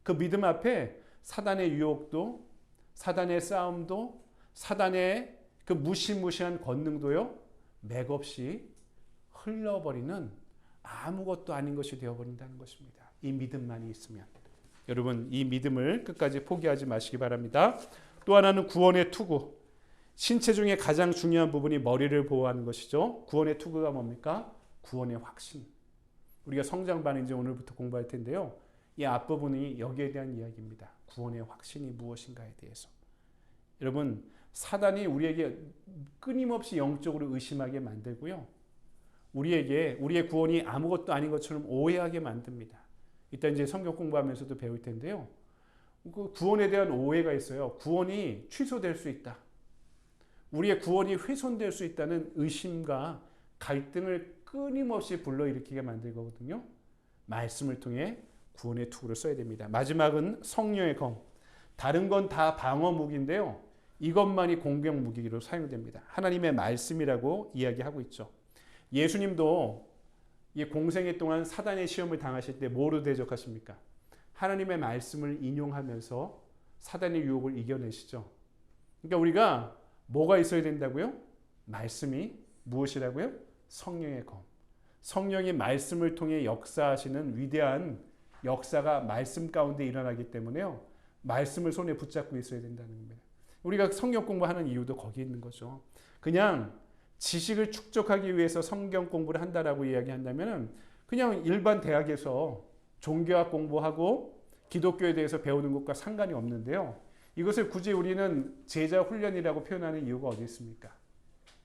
그 믿음 앞에 사단의 유혹도, 사단의 싸움도, 사단의 그 무시무시한 권능도요, 맥없이 흘러버리는 아무것도 아닌 것이 되어버린다는 것입니다. 이 믿음만이 있으면. 여러분, 이 믿음을 끝까지 포기하지 마시기 바랍니다. 또 하나는 구원의 투구. 신체 중에 가장 중요한 부분이 머리를 보호하는 것이죠. 구원의 투구가 뭡니까? 구원의 확신. 우리가 성장반 이제 오늘부터 공부할 텐데요. 이 앞부분이 여기에 대한 이야기입니다. 구원의 확신이 무엇인가에 대해서. 여러분, 사단이 우리에게 끊임없이 영적으로 의심하게 만들고요. 우리에게 우리의 구원이 아무것도 아닌 것처럼 오해하게 만듭니다. 이따 이제 성경 공부하면서도 배울 텐데요. 그 구원에 대한 오해가 있어요. 구원이 취소될 수 있다. 우리의 구원이 훼손될 수 있다는 의심과 갈등을 끊임없이 불러일으키게 만들거든요. 말씀을 통해 구원의 투구를 써야 됩니다. 마지막은 성령의 검. 다른 건 다 방어 무기인데요. 이것만이 공격 무기로 사용됩니다. 하나님의 말씀이라고 이야기하고 있죠. 예수님도 이 공생애 동안 사단의 시험을 당하실 때 뭐로 대적하십니까? 하나님의 말씀을 인용하면서 사단의 유혹을 이겨내시죠. 그러니까 우리가 뭐가 있어야 된다고요? 말씀이 무엇이라고요? 성령의 검. 성령이 말씀을 통해 역사하시는 위대한 역사가 말씀 가운데 일어나기 때문에요. 말씀을 손에 붙잡고 있어야 된다는 겁니다. 우리가 성경 공부하는 이유도 거기 있는 거죠. 그냥 지식을 축적하기 위해서 성경 공부를 한다라고 이야기한다면 그냥 일반 대학에서 종교학 공부하고 기독교에 대해서 배우는 것과 상관이 없는데요. 이것을 굳이 우리는 제자 훈련이라고 표현하는 이유가 어디 있습니까?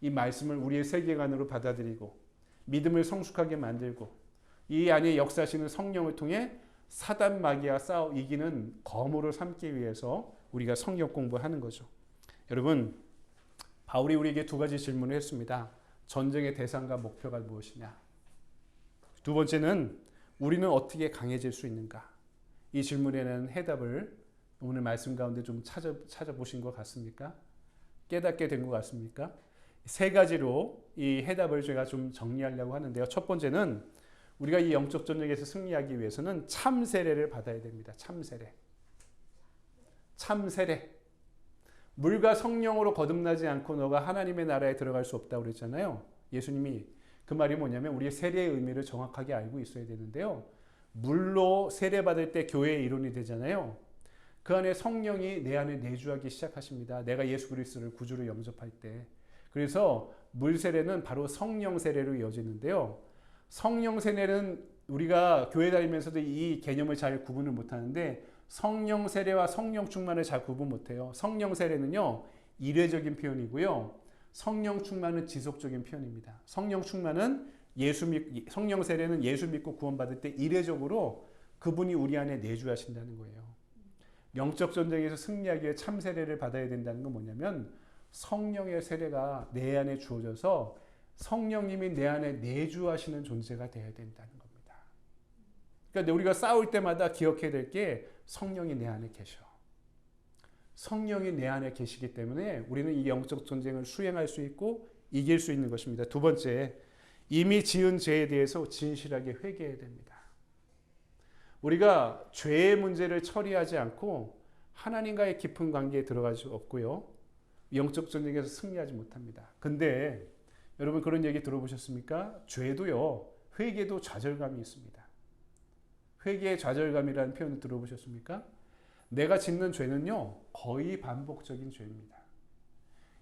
이 말씀을 우리의 세계관으로 받아들이고 믿음을 성숙하게 만들고 이 안에 역사하시는 성령을 통해 사단 마귀와 싸워 이기는 검으로 삼기 위해서 우리가 성경 공부하는 거죠. 여러분, 바울이 우리에게 두 가지 질문을 했습니다. 전쟁의 대상과 목표가 무엇이냐? 두 번째는 우리는 어떻게 강해질 수 있는가? 이 질문에는 해답을 오늘 말씀 가운데 좀 찾아보신 것 같습니까? 깨닫게 된 것 같습니까? 세 가지로 이 해답을 제가 좀 정리하려고 하는데요. 첫 번째는 우리가 이 영적 전쟁에서 승리하기 위해서는 참 세례를 받아야 됩니다. 참 세례. 참 세례. 물과 성령으로 거듭나지 않고 너가 하나님의 나라에 들어갈 수 없다고 그랬잖아요. 예수님이 그 말이 뭐냐면 우리의 세례의 의미를 정확하게 알고 있어야 되는데요. 물로 세례 받을 때 교회의 이론이 되잖아요. 그 안에 성령이 내 안에 내주하기 시작하십니다. 내가 예수 그리스도를 구주로 영접할 때. 그래서 물 세례는 바로 성령 세례로 이어지는데요. 성령 세례는 우리가 교회 다니면서도 이 개념을 잘 구분을 못하는데 성령 세례와 성령 충만을 잘 구분 못해요. 성령 세례는요, 이례적인 표현이고요. 성령 충만은 지속적인 표현입니다. 성령 충만은 성령 세례는 예수 믿고 구원받을 때 이례적으로 그분이 우리 안에 내주하신다는 거예요. 영적 전쟁에서 승리하기 위해 참 세례를 받아야 된다는 건 뭐냐면 성령의 세례가 내 안에 주어져서 성령님이 내 안에 내주하시는 존재가 되어야 된다는 겁니다. 그러니까 우리가 싸울 때마다 기억해야 될 게 성령이 내 안에 계셔. 성령이 내 안에 계시기 때문에 우리는 이 영적 전쟁을 수행할 수 있고 이길 수 있는 것입니다. 두 번째, 이미 지은 죄에 대해서 진실하게 회개해야 됩니다. 우리가 죄의 문제를 처리하지 않고 하나님과의 깊은 관계에 들어갈 수 없고요. 영적 전쟁에서 승리하지 못합니다. 근데 여러분 그런 얘기 들어보셨습니까? 죄도요, 회개도 좌절감이 있습니다. 회개의 좌절감이라는 표현을 들어보셨습니까? 내가 짓는 죄는요, 거의 반복적인 죄입니다.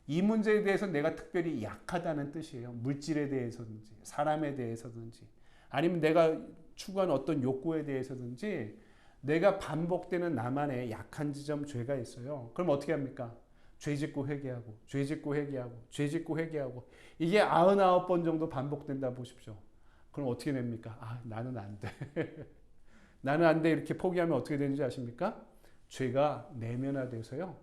이 문제에 대해서 내가 특별히 약하다는 뜻이에요. 물질에 대해서든지, 사람에 대해서든지, 아니면 내가 추구한 어떤 욕구에 대해서든지, 내가 반복되는 나만의 약한 지점, 죄가 있어요. 그럼 어떻게 합니까? 죄 짓고 회개하고, 죄 짓고 회개하고, 죄 짓고 회개하고, 이게 99번 정도 반복된다 보십시오. 그럼 어떻게 됩니까? 아, 나는 안 돼. 나는 안 돼. 이렇게 포기하면 어떻게 되는지 아십니까? 죄가 내면화돼서요.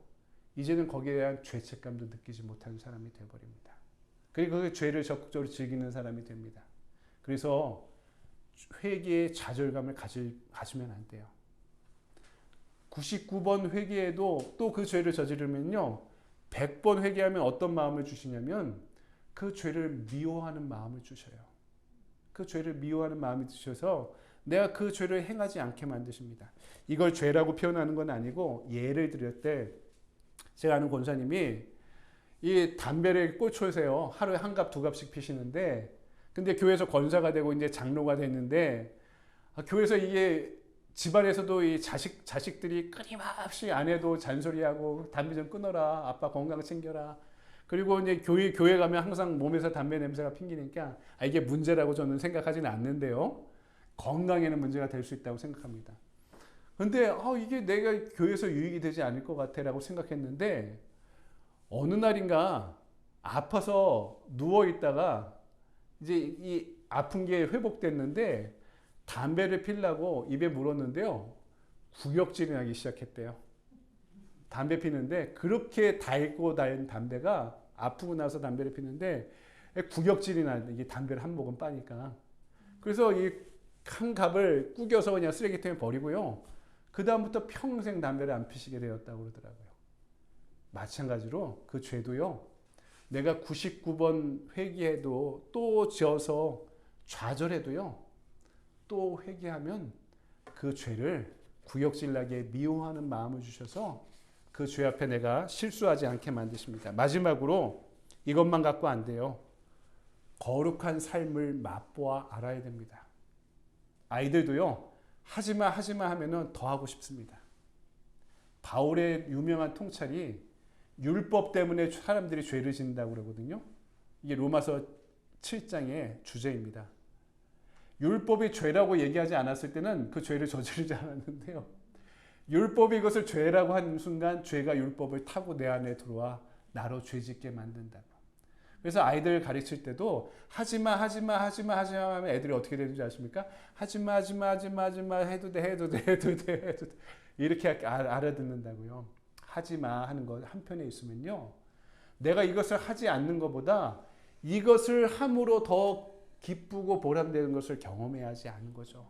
이제는 거기에 대한 죄책감도 느끼지 못하는 사람이 되어버립니다. 그리고 그 죄를 적극적으로 즐기는 사람이 됩니다. 그래서 회개의 좌절감을 가지면 안 돼요. 99번 회개해도 또 그 죄를 저지르면요. 100번 회개하면 어떤 마음을 주시냐면 그 죄를 미워하는 마음을 주셔요. 그 죄를 미워하는 마음이 드셔서 내가 그 죄를 행하지 않게 만드십니다. 이걸 죄라고 표현하는 건 아니고 예를 들을 때 제가 아는 권사님이 이 담배를 꽂혀서요. 하루에 한 갑, 두 갑씩 피시는데 근데 교회에서 권사가 되고 이제 장로가 됐는데 교회에서 이게 집안에서도 이 자식들이 끊임없이 아내도 잔소리하고 담배 좀 끊어라. 아빠 건강 챙겨라. 그리고 이제 교회 가면 항상 몸에서 담배 냄새가 풍기니까 이게 문제라고 저는 생각하지는 않는데요. 건강에는 문제가 될 수 있다고 생각합니다. 근데 이게 내가 교회에서 유익이 되지 않을 것 같아라고 생각했는데 어느 날인가 아파서 누워 있다가 이제 이 아픈 게 회복됐는데 담배를 피려고 입에 물었는데요. 구역질이 나기 시작했대요. 담배 피는데 그렇게 달고 단 담배가 아프고 나서 담배를 피는데 구역질이 나는 이게 담배를 한 모금 빠니까. 그래서 이 한 갑을 구겨서 그냥 쓰레기통에 버리고요. 그 다음부터 평생 담배를 안 피시게 되었다고 그러더라고요. 마찬가지로 그 죄도요. 내가 99번 회개해도 또 지어서 좌절해도요. 또 회개하면 그 죄를 구역질나게 미워하는 마음을 주셔서 그 죄 앞에 내가 실수하지 않게 만드십니다. 마지막으로 이것만 갖고 안 돼요. 거룩한 삶을 맛보아 알아야 됩니다. 아이들도요. 하지마 하면은 더 하고 싶습니다. 바울의 유명한 통찰이 율법 때문에 사람들이 죄를 짓는다고 그러거든요. 이게 로마서 7장의 주제입니다. 율법이 죄라고 얘기하지 않았을 때는 그 죄를 저지르지 않았는데요. 율법이 이것을 죄라고 하는 순간 죄가 율법을 타고 내 안에 들어와 나로 죄짓게 만든다고. 그래서 아이들 가르칠 때도 하지마 하면 애들이 어떻게 되는지 아십니까? 하지마 해도 돼 이렇게 알아듣는다고요. 하지마 하는 것 한편에 있으면요. 내가 이것을 하지 않는 것보다 이것을 함으로 더 기쁘고 보람되는 것을 경험해야지 않은 거죠.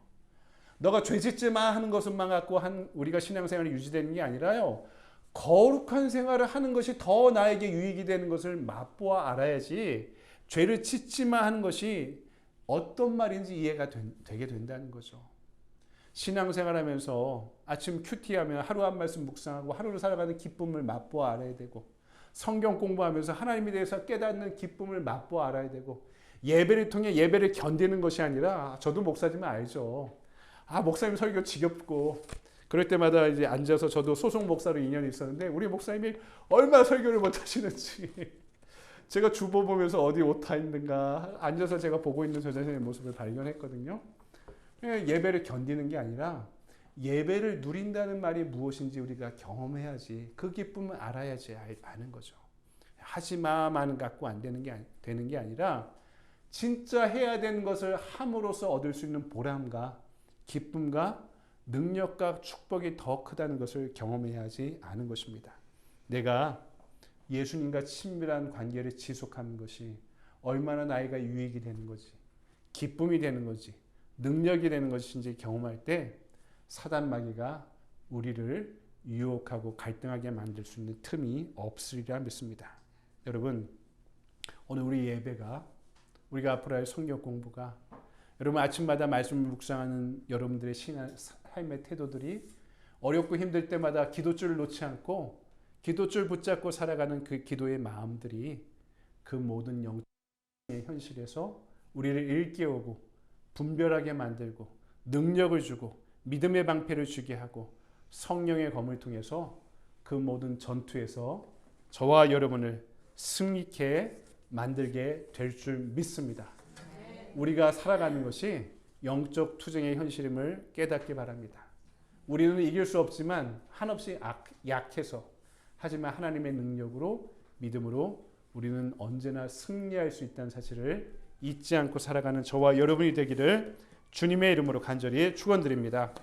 너가 죄짓지 마 하는 것만 갖고 우리가 신앙생활이 유지되는 게 아니라요. 거룩한 생활을 하는 것이 더 나에게 유익이 되는 것을 맛보아 알아야지 죄를 짓지 마 하는 것이 어떤 말인지 이해가 되게 된다는 거죠. 신앙생활하면서 아침 큐티하면 하루 한 말씀 묵상하고 하루를 살아가는 기쁨을 맛보아 알아야 되고 성경 공부하면서 하나님에 대해서 깨닫는 기쁨을 맛보아 알아야 되고 예배를 통해 예배를 견디는 것이 아니라 저도 목사지만 알죠. 목사님 설교 지겹고 그럴 때마다 이제 앉아서 저도 소속 목사로 2년 있었는데 우리 목사님이 얼마나 설교를 못하시는지 제가 주보 보면서 어디 오타 있는가 앉아서 제가 보고 있는 저 자신의 모습을 발견했거든요. 예배를 견디는 게 아니라 예배를 누린다는 말이 무엇인지 우리가 경험해야지 그 기쁨을 알아야지 아는 거죠. 하지마만 갖고 안 되는 게 아니라 진짜 해야 되는 것을 함으로써 얻을 수 있는 보람과 기쁨과 능력과 축복이 더 크다는 것을 경험해야지 아는 것입니다. 내가 예수님과 친밀한 관계를 지속하는 것이 얼마나 나에게 유익이 되는 거지, 기쁨이 되는 거지, 능력이 되는 것인지 경험할 때 사단 마귀가 우리를 유혹하고 갈등하게 만들 수 있는 틈이 없으리라 믿습니다. 여러분, 오늘 우리 예배가 우리가 앞으로 할 성경 공부가 여러분 아침마다 말씀을 묵상하는 여러분들의 삶의 태도들이 어렵고 힘들 때마다 기도줄을 놓지 않고 기도줄 붙잡고 살아가는 그 기도의 마음들이 그 모든 영적인 현실에서 우리를 일깨우고 분별하게 만들고 능력을 주고 믿음의 방패를 주게 하고 성령의 검을 통해서 그 모든 전투에서 저와 여러분을 승리케 만들게 될 줄 믿습니다. 우리가 살아가는 것이 영적 투쟁의 현실임을 깨닫기 바랍니다. 우리는 이길 수 없지만 한없이 약해서, 하지만 하나님의 능력으로 믿음으로 우리는 언제나 승리할 수 있다는 사실을 잊지 않고 살아가는 저와 여러분이 되기를 주님의 이름으로 간절히 축원드립니다.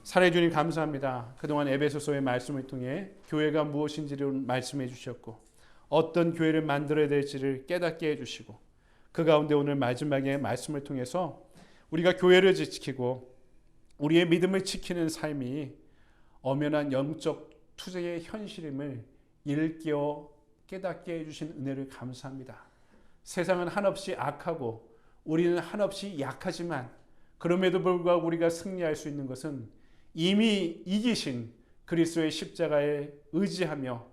사랑해 주님 감사합니다. 그동안 에베소서의 말씀을 통해 교회가 무엇인지를 말씀해 주셨고 어떤 교회를 만들어야 될지를 깨닫게 해주시고 그 가운데 오늘 마지막에 말씀을 통해서 우리가 교회를 지키고 우리의 믿음을 지키는 삶이 엄연한 영적 투쟁의 현실임을 일깨워 깨닫게 해주신 은혜를 감사합니다. 세상은 한없이 악하고 우리는 한없이 약하지만 그럼에도 불구하고 우리가 승리할 수 있는 것은 이미 이기신 그리스도의 십자가에 의지하며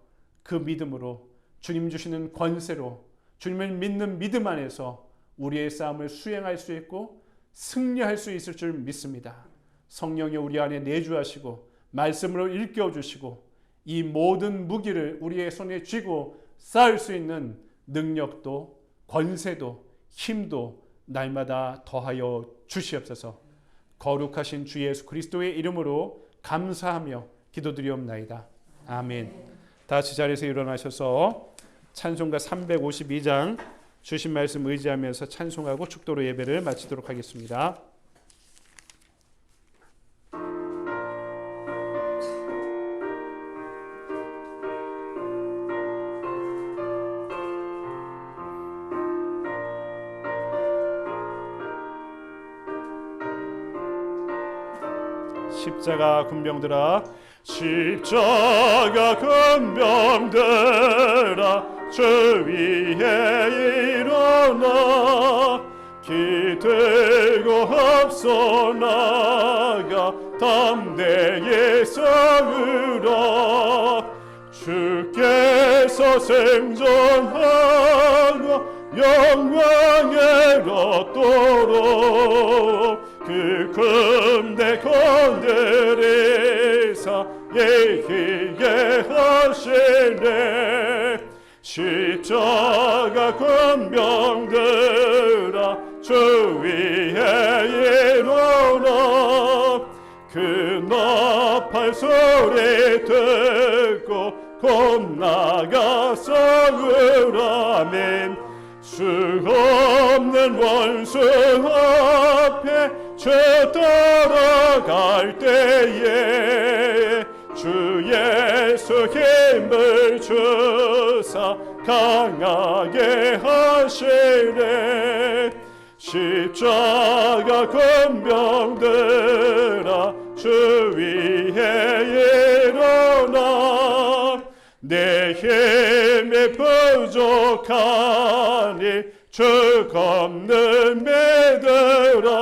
그 믿음으로 주님 주시는 권세로 주님을 믿는 믿음 안에서 우리의 싸움을 수행할 수 있고 승리할 수 있을 줄 믿습니다. 성령이 우리 안에 내주하시고 말씀으로 일깨워 주시고 이 모든 무기를 우리의 손에 쥐고 쌓을 수 있는 능력도 권세도 힘도 날마다 더하여 주시옵소서. 거룩하신 주 예수 그리스도의 이름으로 감사하며 기도드리옵나이다. 아멘. 다 같이 자리에서 일어나셔서 찬송가 352장 주신 말씀 의지하면서 찬송하고 축도로 예배를 마치도록 하겠습니다. 십자가 군병들아 십자가 군병들아 주 위에 일어나 기들고 앞서 나가 담대히 싸우라 주께서 생존하고 영광을 얻도록 그 금대 건드리사 예기게 하시네 십자가 군병들아 주 위에 일어나 그 나팔 소리 듣고 곧 나가 싸우라 아멘 수 없는 원수 앞에 죄 따라갈 때에 주 예수 힘을 주사 강하게 하시네 십자가 군병들아 주 위에 일어나 내 힘이 부족하니 주 겁는 믿으라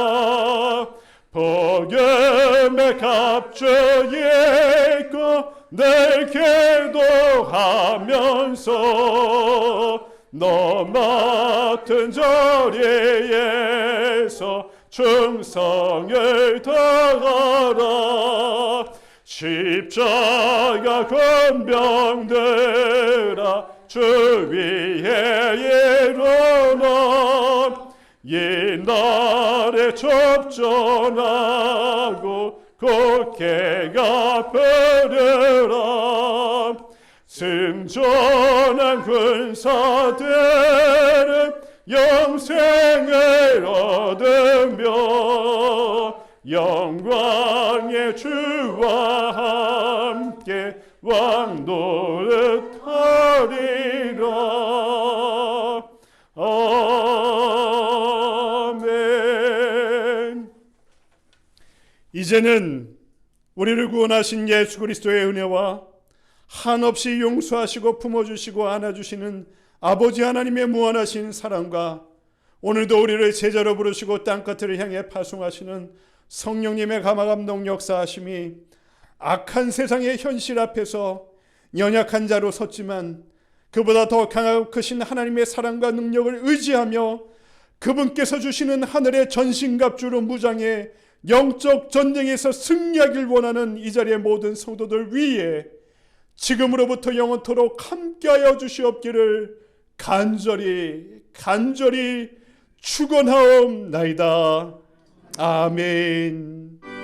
복음의 갑주 입고 늘 기도하면서 너 맡은 자리에서 충성을 다하라 십자가 군병들아 주 위에 일어나 이날에 접전하고 굳게 갚으리라 승전한 군사들은 영생을 얻으며 영광의 주와 함께 왕노릇하리라 아멘. 이제는 우리를 구원하신 예수 그리스도의 은혜와 한없이 용서하시고 품어주시고 안아주시는 아버지 하나님의 무한하신 사랑과 오늘도 우리를 제자로 부르시고 땅끝을 향해 파송하시는 성령님의 감화감동 역사하심이 악한 세상의 현실 앞에서 연약한 자로 섰지만 그보다 더 강하고 크신 하나님의 사랑과 능력을 의지하며 그분께서 주시는 하늘의 전신갑주로 무장해 영적 전쟁에서 승리하길 원하는 이 자리의 모든 성도들 위에 지금으로부터 영원토록 함께하여 주시옵기를 간절히 축원하옵나이다. 아멘.